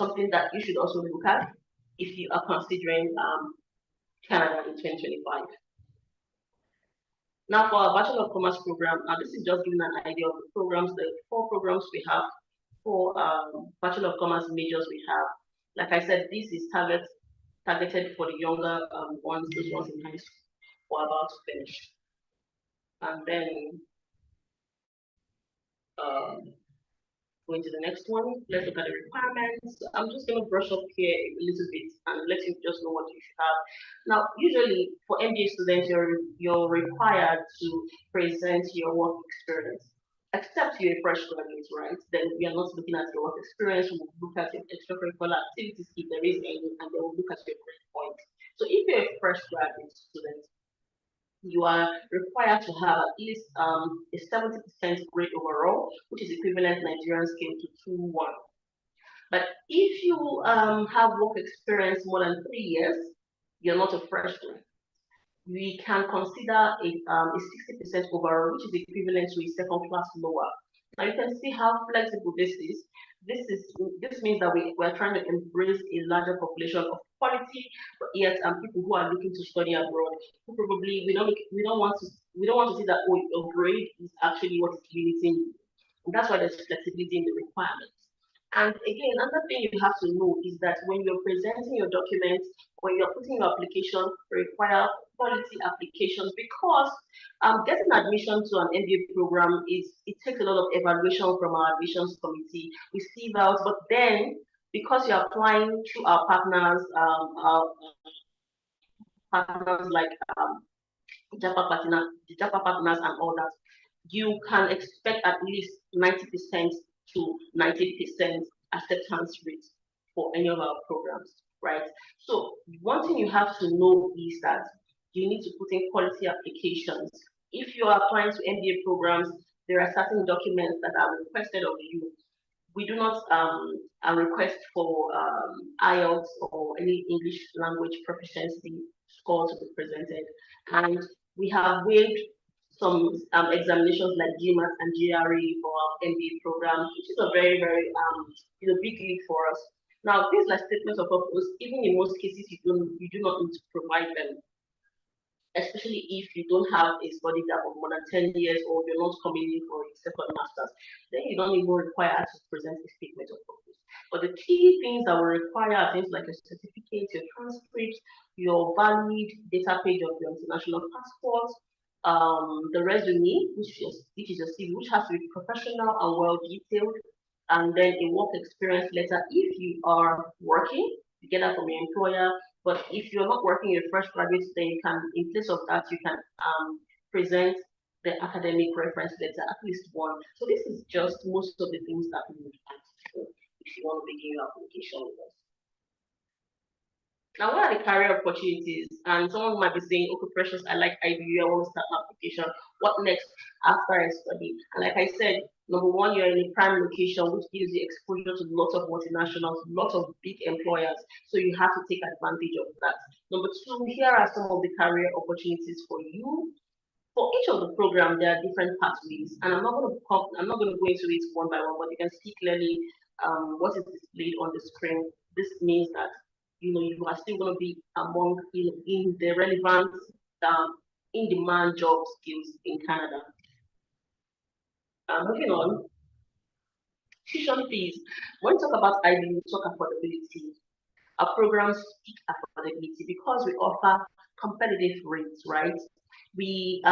something that you should also look at if you are considering Canada in 2025. Now for our Bachelor of Commerce program, this is just giving an idea of the programs, the 4 programs we have, 4 Bachelor of Commerce majors we have. Like I said, this is targeted for the younger ones, those ones in high school or about to finish. And then going to the next one, let's look at the requirements. I'm just going to brush up here a little bit and let you just know what you should have. Now, usually for MBA students, you're required to present your work experience. Except you're a fresh graduate, right? Then we are not looking at your work experience. We will look at your extracurricular activities if there is any, and then we'll look at your grade point. So if you're a fresh graduate student, you are required to have at least a 70% grade overall, which is equivalent Nigerian scale to 2-1. But if you have work experience more than 3 years, you're not a freshman. We can consider a 60% overall, which is equivalent to a second class lower. Now you can see how flexible this is. This means that we're trying to embrace a larger population of quality, but yet people who are looking to study abroad, who probably we don't want to see that your grade is actually what is limiting you. And that's why there's flexibility in the requirements. And again, another thing you have to know is that when you're presenting your documents, when you're putting your application, require quality applications because getting admission to an MBA program it takes a lot of evaluation from our admissions committee. We see out, but then because you're applying through our partners like the Japa partners and all that, you can expect at least 90% to 90% acceptance rate for any of our programs, right? So one thing you have to know is that you need to put in quality applications. If you are applying to MBA programs, there are certain documents that are requested of you. We do not request for IELTS or any English language proficiency score to be presented. And we have waived some examinations like GMAT and GRE for our MBA program, which is a very, very big leap for us. Now, things like statements of purpose, even in most cases, you do not need to provide them, especially if you don't have a study gap of more than 10 years or you're not coming in for a second master's, then you don't even require to present a statement of purpose. But the key things that will require are things like your certificate, your transcripts, your valid data page of your international passport, the resume, which is your CV, which has to be professional and well detailed, and then a work experience letter if you are working, you get that from your employer. But if you're not working, you're a fresh graduate, then you can, in place of that, you can present the academic reference letter, at least one. So this is just most of the things that we would ask for if you want to begin your application with us. Now, what are the career opportunities? And someone might be saying, okay, Precious, I like IBU, I want to start an application. What next after I study? And like I said, number one, you're in a prime location, which gives you exposure to lots of multinationals, lots of big employers. So you have to take advantage of that. Number two, here are some of the career opportunities for you. For each of the programs, there are different pathways, and I'm not going to go into it one by one, but you can see clearly what is displayed on the screen. This means that you are still going to be among in the relevant in-demand job skills in Canada. Moving on, tuition fees. When we talk about IB, we talk affordability. Our programs speak affordability because we offer competitive rates, right? We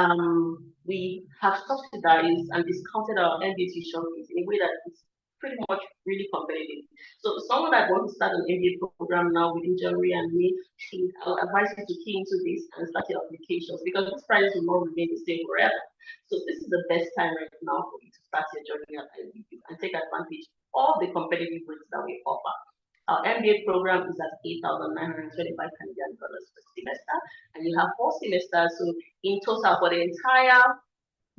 have subsidized and discounted our MBA tuition fees in a way that is pretty much really competitive. So someone that wants to start an MBA program now within January and May, I would advise you to key into this and start your applications because these prices will not remain the same forever. So this is the best time right now for you to start your journey at IBU and take advantage of the competitive rates that we offer. Our MBA program is at $8,925 Canadian dollars per semester, and you have 4 semesters. So in total, for the entire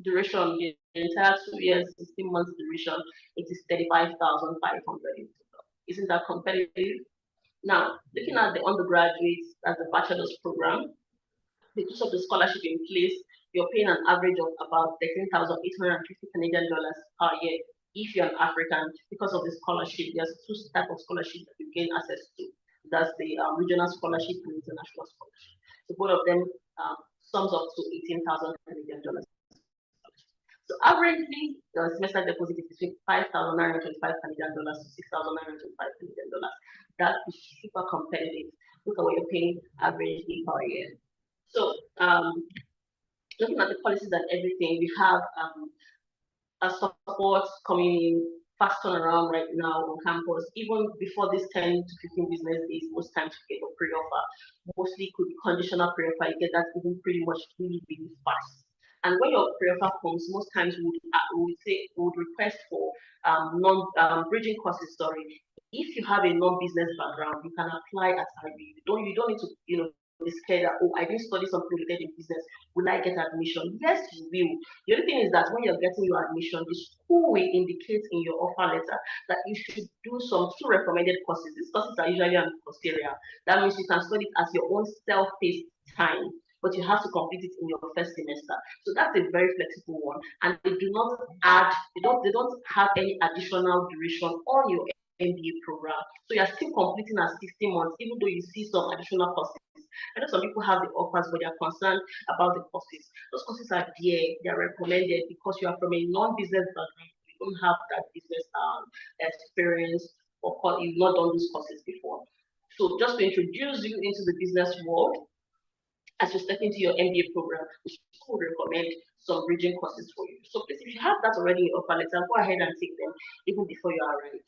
duration, the entire 2 years, 16 months duration, it is $35,500 in total. Isn't that competitive? Now, looking at the undergraduates as a bachelor's program, because of the scholarship in place, you're paying an average of about $13,850 Canadian dollars per year. If you're an African, because of the scholarship, there's 2 types of scholarship that you gain access to. That's the regional scholarship and international scholarship. So both of them sums up to $18,000 Canadian dollars. So averagely, the semester deposit is between $5,925 Canadian dollars to $6,925 Canadian dollars. That is super competitive. Look at what you're paying averagely per year. So looking at the policies and everything, we have a support coming in, fast turnaround right now on campus. Even before this 10 to 15 business days, most times you get a pre-offer. Mostly could be conditional pre-offer, you get that even pretty much really, really fast. And when your pre-offer comes, most times we would request for bridging courses, sorry. If you have a non-business background, you can apply at IB. You don't need to, be scared that, oh, I didn't study something related in business. Will I get admission? Yes, you will. The only thing is that when you're getting your admission, the school will indicate in your offer letter that you should do some 2 recommended courses. These courses are usually on Coursera. That means you can study it as your own self-paced time, but you have to complete it in your first semester. So that's a very flexible one. And they do not add, they don't have any additional duration on your MBA program. So you're still completing at 60 months, even though you see some additional courses. I know some people have the offers, but they are concerned about the courses. Those courses are there, they are recommended because you are from a non-business background, you don't have that business experience, or you've not done these courses before. So just to introduce you into the business world, as you step into your MBA program, the school will recommend some bridging courses for you. So please, if you have that already in your offer letter, go ahead and take them even before you arrive.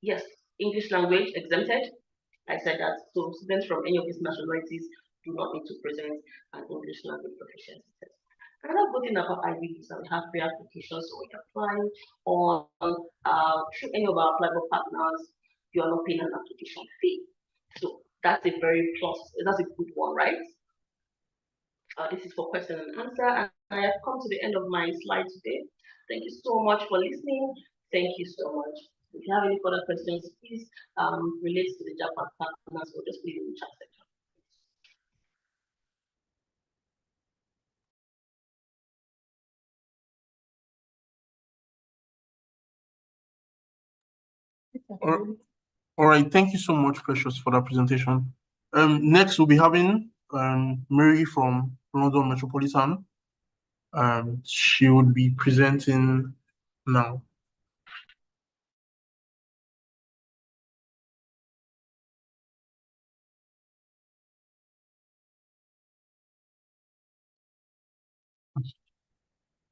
Yes, English language exempted. I said that. So students from any of these nationalities do not need to present an English language proficiency test. Another good thing about IB is that we have free applications, so when you're applying on through any of our applicable partners, you are not paying an application fee. So that's a very plus. That's a good one, right? This is for question and answer, and I have come to the end of my slide today. Thank you so much for listening. Thank you so much. If you have any further questions, please relate to the Japan partners or just leave in the chat section. All right, thank you so much, Precious, for that presentation. Next, we'll be having Mary from London Metropolitan. She would be presenting now.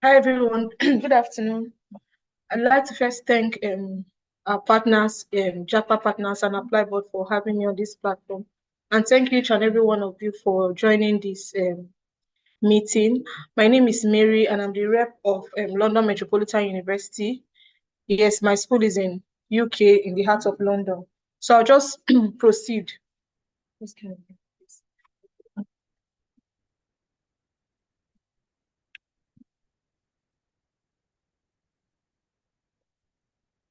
Hi, everyone. Good afternoon. I'd like to first thank our partners, JAPA partners and Apply Board for having me on this platform. And thank each and every one of you for joining this meeting. My name is Mary, and I'm the rep of London Metropolitan University. Yes, my school is in UK, in the heart of London. So I'll just proceed.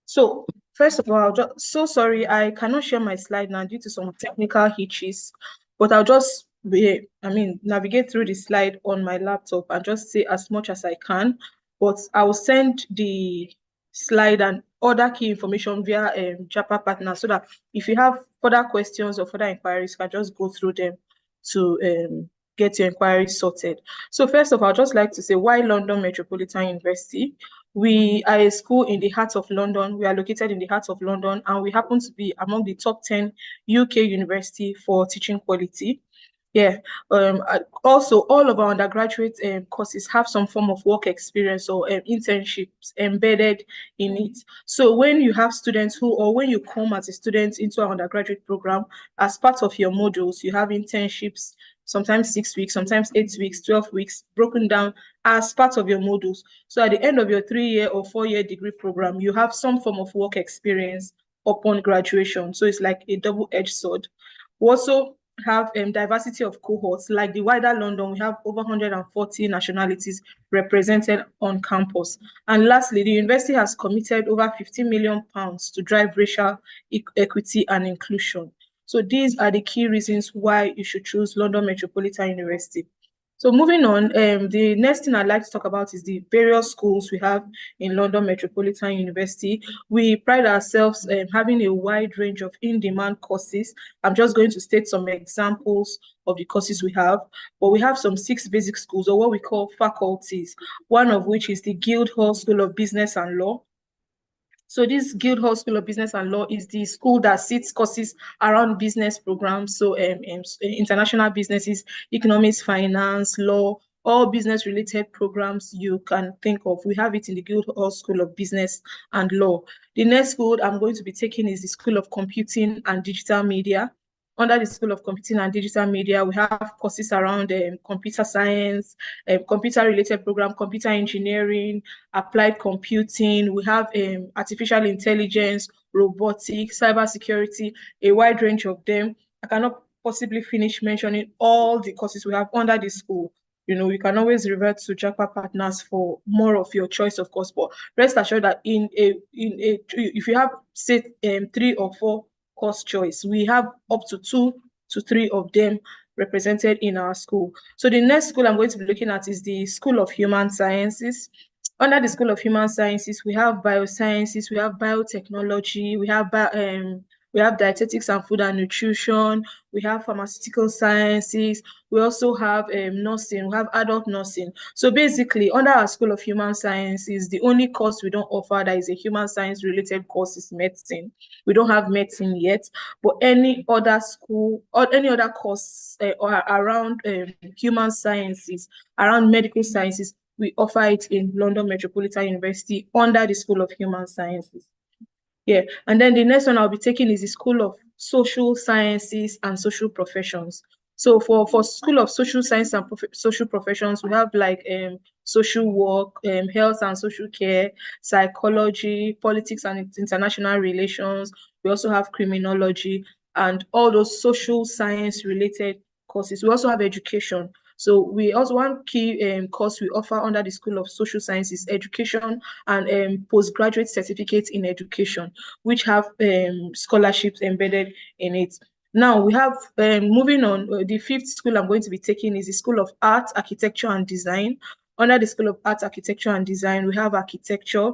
So first of all, so sorry, I cannot share my slide now due to some technical hitches, but I'll just navigate through the slide on my laptop and just say as much as I can. But I will send the slide and other key information via JAPA partner, so that if you have further questions or further inquiries, you can just go through them to get your inquiries sorted. So first of all, I'd just like to say, why London Metropolitan University? We are a school in the heart of London. We are located in the heart of London, and we happen to be among the top 10 UK university for teaching quality. Yeah. Also, all of our undergraduate courses have some form of work experience or internships embedded in it. So when you have students when you come as a student into our undergraduate program, as part of your modules, you have internships, sometimes 6 weeks, sometimes 8 weeks, 12 weeks, broken down as part of your modules. So at the end of your 3-year or 4-year degree program, you have some form of work experience upon graduation. So it's like a double-edged sword. We also have diversity of cohorts. Like the wider London, we have over 140 nationalities represented on campus. And lastly, the university has committed over £50 million to drive racial equity and inclusion. So these are the key reasons why you should choose London Metropolitan University. So moving on, the next thing I'd like to talk about is the various schools we have in London Metropolitan University. We pride ourselves having a wide range of in-demand courses. I'm just going to state some examples of the courses we have, but we have some 6 basic schools, or what we call faculties, one of which is the Guildhall School of Business and Law. So this Guildhall School of Business and Law is the school that sits courses around business programs. So international businesses, economics, finance, law, all business related programs you can think of. We have it in the Guildhall School of Business and Law. The next school I'm going to be taking is the School of Computing and Digital Media. Under the School of Computing and Digital Media, we have courses around computer science, computer-related program, computer engineering, applied computing. We have artificial intelligence, robotics, cybersecurity, a wide range of them. I cannot possibly finish mentioning all the courses we have under the school. You know, you can always revert to JAPA partners for more of your choice of course, but rest assured that if you have say 3 or 4 course choice, we have up to 2 to 3 of them represented in our school. So the next school I'm going to be looking at is the School of Human Sciences. Under the School of Human Sciences, we have biosciences, we have biotechnology, we have we have dietetics and food and nutrition, we have pharmaceutical sciences, we also have nursing, we have adult nursing. So basically, under our School of Human Sciences, the only course we don't offer that is a human science related course is medicine. We don't have medicine yet, but any other school or any other course around human sciences, around medical sciences, we offer it in London Metropolitan University under the School of Human Sciences. Yeah, and then the next one I'll be taking is the School of Social Sciences and Social Professions. So for School of Social Science and Social Professions, we have like social work, health and social care, psychology, politics and international relations. We also have criminology and all those social science related courses. We also have education. So we also, one key course we offer under the School of Social Sciences, education and postgraduate certificates in education, which have scholarships embedded in it. Now we have, moving on, the fifth school I'm going to be taking is the School of Art, Architecture and Design. Under the School of Art, Architecture and Design, we have architecture,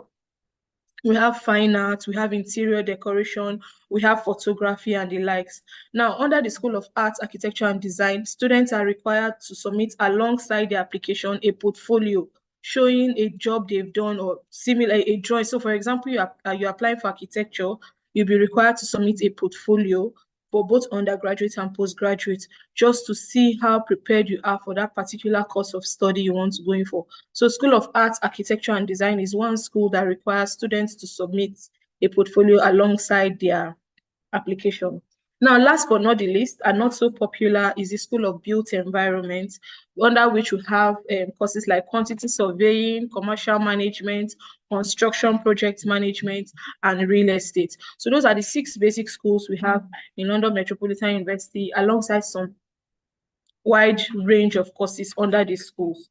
we have fine art, we have interior decoration, we have photography and the likes. Now, under the School of Arts, Architecture and Design, students are required to submit alongside their application a portfolio showing a job they've done or similar, a drawing. So for example, you're applying for architecture, you'll be required to submit a portfolio for both undergraduate and postgraduate, just to see how prepared you are for that particular course of study you want to go in for. So School of Arts, Architecture and Design is one school that requires students to submit a portfolio alongside their application. Now, last but not the least, and not so popular, is the School of Built Environment, under which we have courses like quantity surveying, commercial management, construction project management, and real estate. So those are the 6 basic schools we have in London Metropolitan University, alongside some wide range of courses under these schools.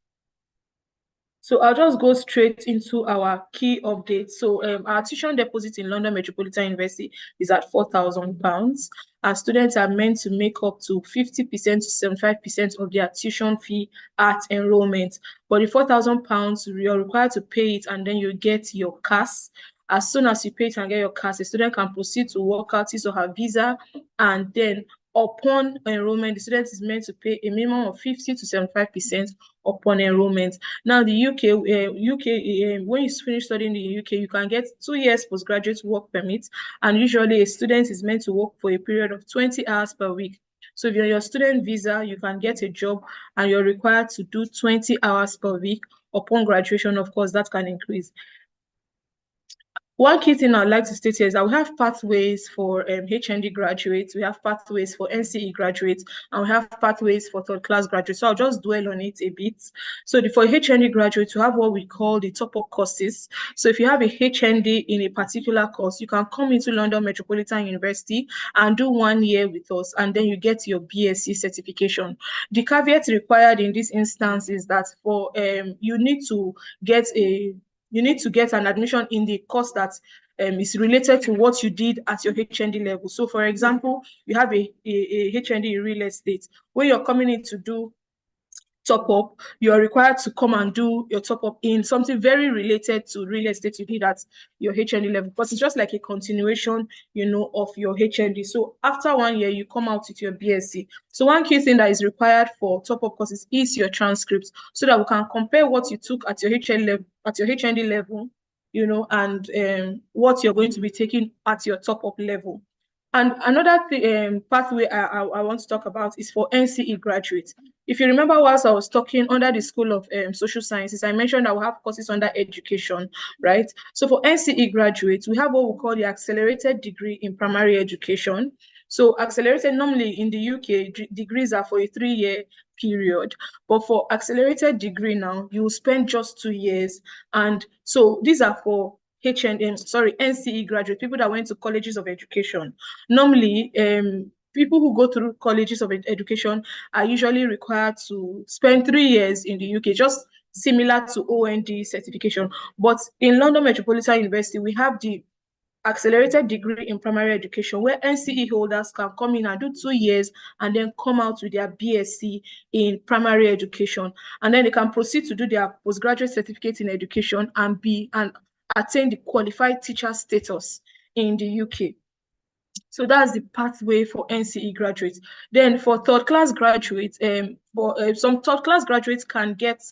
So I'll just go straight into our key updates. So our tuition deposit in London Metropolitan University is at £4,000. Our students are meant to make up to 50% to 75% of their tuition fee at enrollment. But the £4,000, you're required to pay it and then you get your CAS. As soon as you pay it and get your CAS, the student can proceed to work out his or her visa, and then upon enrollment, the student is meant to pay a minimum of 50 to 75% upon enrollment. Now, the UK, when you finish studying in the UK, you can get 2 years postgraduate work permit, and usually a student is meant to work for a period of 20 hours per week. So if you're on your student visa, you can get a job and you're required to do 20 hours per week. Upon graduation, of course, that can increase. One key thing I'd like to state here is that we have pathways for HND graduates, we have pathways for NCE graduates, and we have pathways for third class graduates. So I'll just dwell on it a bit. So for HND graduates, we have what we call the top-up courses. So if you have a HND in a particular course, you can come into London Metropolitan University and do 1 year with us, and then you get your BSc certification. The caveat required in this instance is that for you need to get an admission in the course that is related to what you did at your HND level. So for example, you have a HND in real estate. When you're coming in to do top up, you are required to come and do your top up in something very related to real estate you did at your HND level, because it's just like a continuation, of your HND. So after 1 year, you come out with your BSc. So one key thing that is required for top up courses is your transcripts, so that we can compare what you took at your HND level, and what you're going to be taking at your top up level. And another pathway I want to talk about is for NCE graduates. If you remember, whilst I was talking under the School of Social Sciences, I mentioned that we have courses under education, right? So for NCE graduates, we have what we call the Accelerated Degree in Primary Education. So accelerated, normally in the UK, degrees are for a 3-year period. But for accelerated degree now, you will spend just 2 years. And so these are for NCE graduate, people that went to colleges of education. Normally, people who go through colleges of education are usually required to spend 3 years in the UK, just similar to OND certification. But in London Metropolitan University, we have the Accelerated Degree in Primary Education, where NCE holders can come in and do 2 years and then come out with their BSc in primary education. And then they can proceed to do their postgraduate certificate in education and attain the qualified teacher status in the UK. So that's the pathway for NCE graduates. Then for third class graduates, some third class graduates can get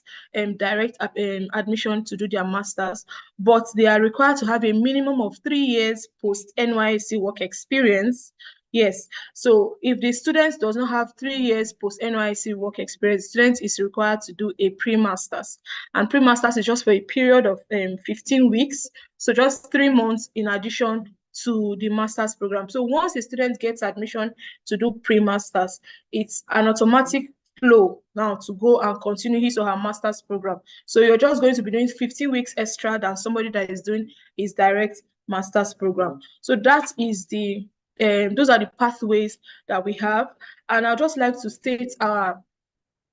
direct admission to do their masters, but they are required to have a minimum of 3 years post NYSC work experience. Yes, so if the student does not have 3 years post NYSC work experience, the student is required to do a pre-masters, and pre-masters is just for a period of 15 weeks, so just 3 months in addition to the master's program. So once a student gets admission to do pre-masters, it's an automatic flow now to go and continue his or her master's program. So you're just going to be doing 15 weeks extra than somebody that is doing his direct master's program. So that is the those are the pathways that we have. And I'd just like to state our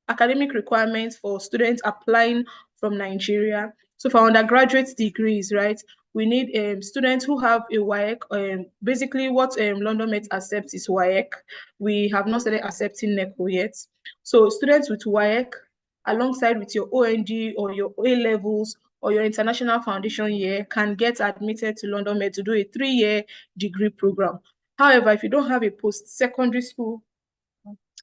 academic requirements for students applying from Nigeria. So for undergraduate degrees, right, we need students who have a WAEC. Basically, what London Met accepts is WAEC. We have not started accepting NECO yet. So students with WAEC, alongside with your OND or your A-levels or your international foundation year, can get admitted to London Met to do a 3-year degree program. However, if you don't have a post-secondary school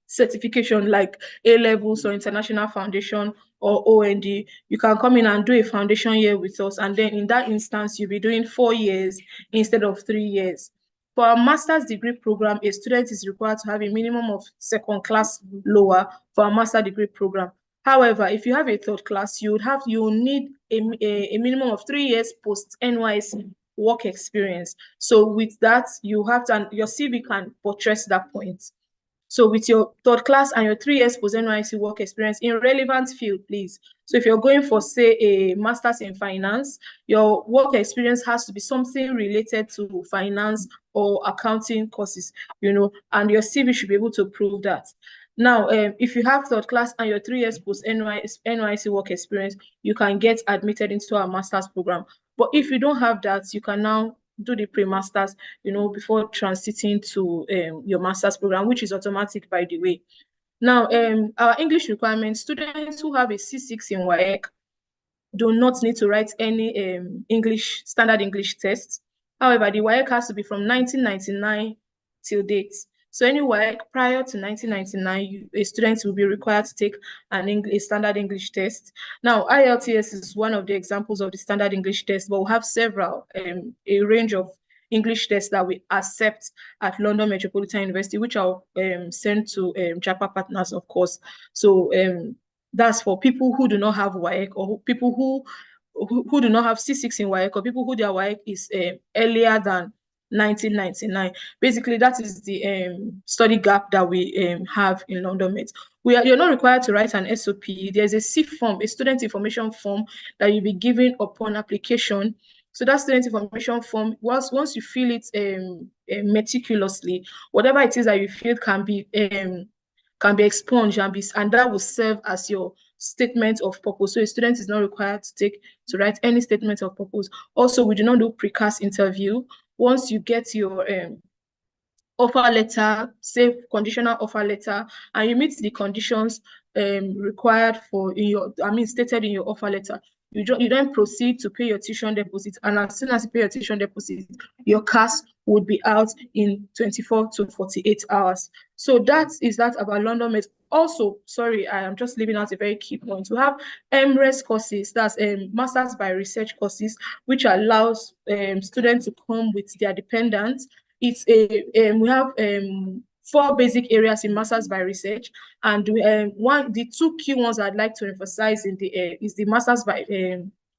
certification like A-levels or international foundation or OND, you can come in and do a foundation year with us, and then in that instance you'll be doing 4 years instead of 3 years. For our master's degree program, a student is required to have a minimum of second class lower for a master degree program. However, if you have a third class, you will need a minimum of 3 years post NYSC work experience. So with that, you have to, your CV can buttress that point. So with your third class and your 3 years post NYSC work experience in relevant field, please. So if you're going for, say, a master's in finance, your work experience has to be something related to finance or accounting courses, and your CV should be able to prove that. Now, if you have third class and your 3 years post NYSC work experience, you can get admitted into our master's program. But if you don't have that, you can now do the pre-masters, before transiting to your master's program, which is automatic, by the way. Now, our English requirements, students who have a C6 in WAEC do not need to write any standard English tests. However, the WAEC has to be from 1999 till date. So any WAEC prior to 1999, a student will be required to take a standard English test. Now, IELTS is one of the examples of the standard English test, but we have several, a range of English tests that we accept at London Metropolitan University, which I'll send to JAPA partners, of course. So that's for people who do not have WAEC, or people who do not have C6 in WAEC, or people who their WAEC is earlier than 1999. Basically, that is the study gap that we have in London Met. You're not required to write an SOP. There's a C form, a student information form that you'll be given upon application. So that student information form, once you fill it meticulously, whatever it is that you feel can be expunged, and that will serve as your statement of purpose. So a student is not required to write any statement of purpose. Also, we do not do precast interview. Once you get your offer letter, say conditional offer letter, and you meet the conditions required stated in your offer letter, you then proceed to pay your tuition deposit, and as soon as you pay your tuition deposit, your CAS would be out in 24 to 48 hours. So that about London Met. Also, sorry, I am just leaving out a very key point. We have MRES courses, that's Masters by Research courses, which allows students to come with their dependents. It's we have 4 basic areas in Masters by Research, and the 2 key ones I'd like to emphasize is the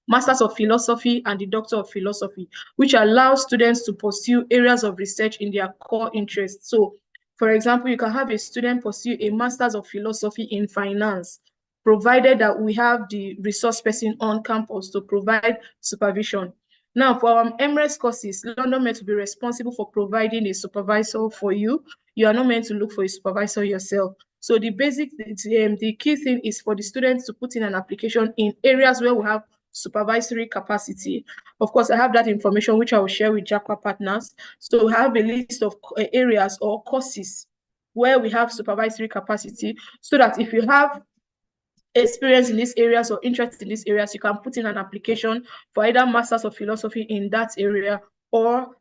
Masters of Philosophy and the Doctor of Philosophy, which allows students to pursue areas of research in their core interests. So, for example, you can have a student pursue a Masters of Philosophy in finance, provided that we have the resource person on campus to provide supervision. Now, for our MRES courses, London Met will be responsible for providing a supervisor for you. You are not meant to look for a supervisor yourself. So the key thing is for the students to put in an application in areas where we have supervisory capacity. Of course, I have that information, which I will share with JAPA partners. So we have a list of areas or courses where we have supervisory capacity, so that if you have experience in these areas or interest in these areas, you can put in an application for either Masters of Philosophy in that area or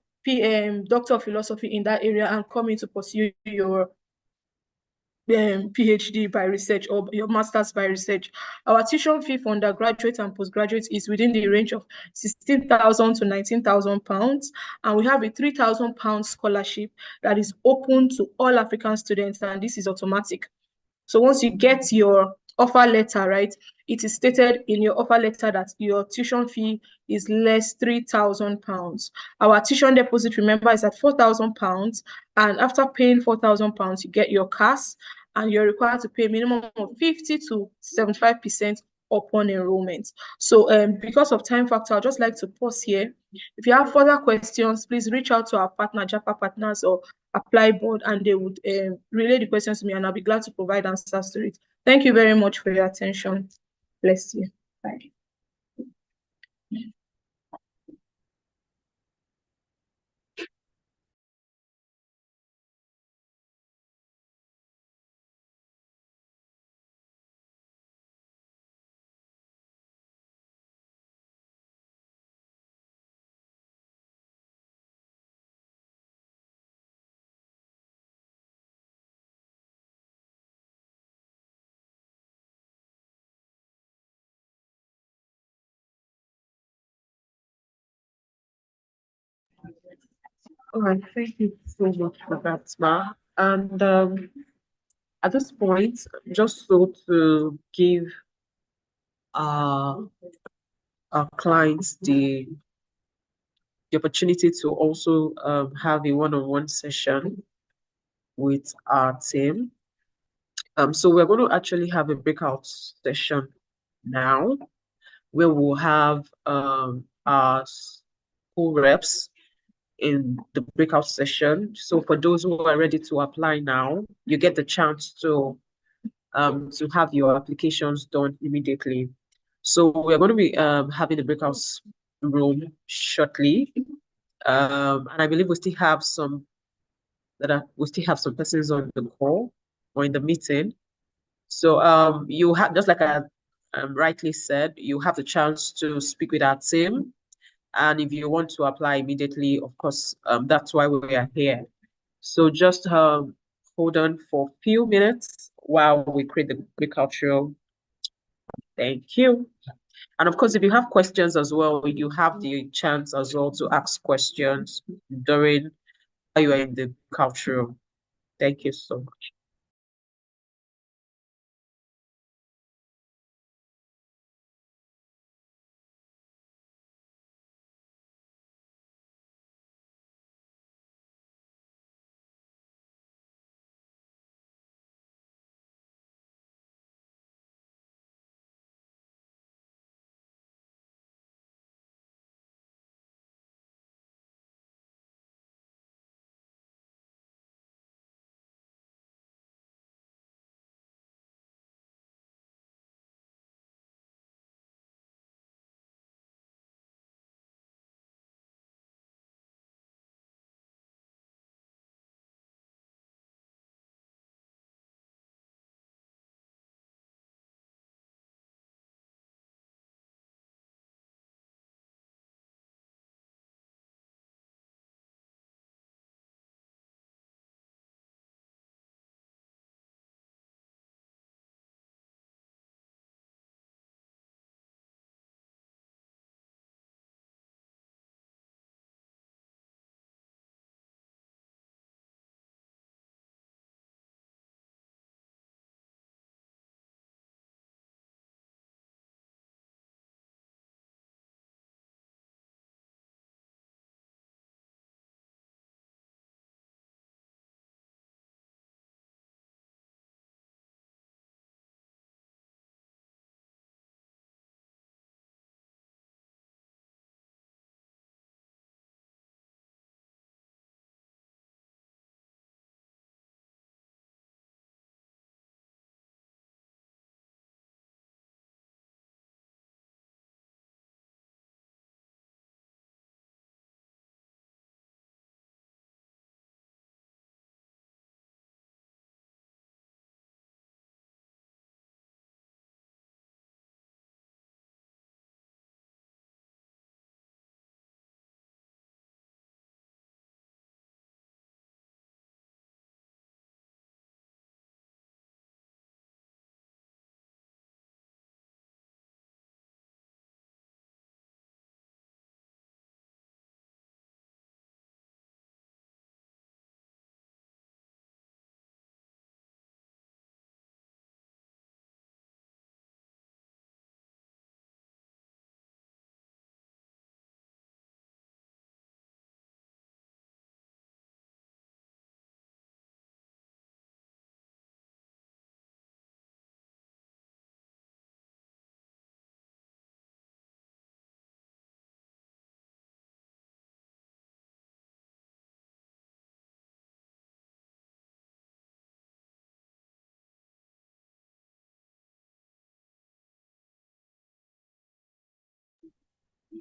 Doctor of Philosophy in that area and coming to pursue your PhD by research or your master's by research. Our tuition fee for undergraduate and postgraduate is within the range of 16,000 to 19,000 pounds, and we have a 3,000 pound scholarship that is open to all African students, and this is automatic. So once you get your offer letter, right, it is stated in your offer letter that your tuition fee is less 3,000 pounds. Our tuition deposit, remember, is at 4,000 pounds, and after paying 4,000 pounds, you get your CAS, and you're required to pay a minimum of 50 to 75% upon enrollment. So because of time factor, I'd just like to pause here. If you have further questions, please reach out to our partner, Japa Partners or Apply Board, and they would relay the questions to me, and I'll be glad to provide answers to it. Thank you very much for your attention. Bless you. Bye. All right, thank you so much for that, Ma. And at this point, just so to give uh, our clients the opportunity to also have a one-on-one session with our team. So we're going to actually have a breakout session now where we'll have our school reps in the breakout session. So for those who are ready to apply now, you get the chance to have your applications done immediately. So we're going to be having the breakout room shortly. And I believe we still have some persons on the call or in the meeting. So you have, just like I rightly said, you have the chance to speak with our team. And if you want to apply immediately, of course, that's why we are here. So just hold on for a few minutes while we create the breakout room. Thank you. And of course, if you have questions as well, you have the chance as well to ask questions during while you are in the breakout room. Thank you so much.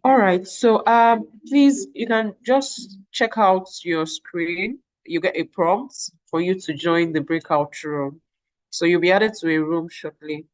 All right, so please, you can just check out your screen. You get a prompt for you to join the breakout room. So you'll be added to a room shortly.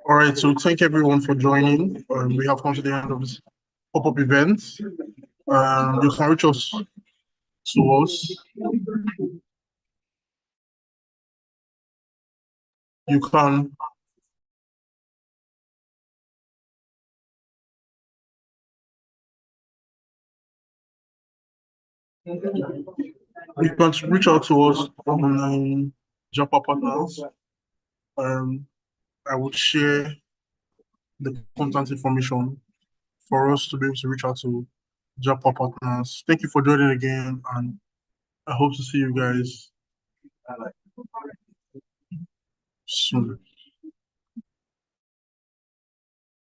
All right, so thank everyone for joining. We have come to the end of this pop-up event. You can reach us to us. You can reach out to us on Japa Partners. I would share the contact information for us to be able to reach out to Japa Partners. Thank you for joining again, and I hope to see you guys soon.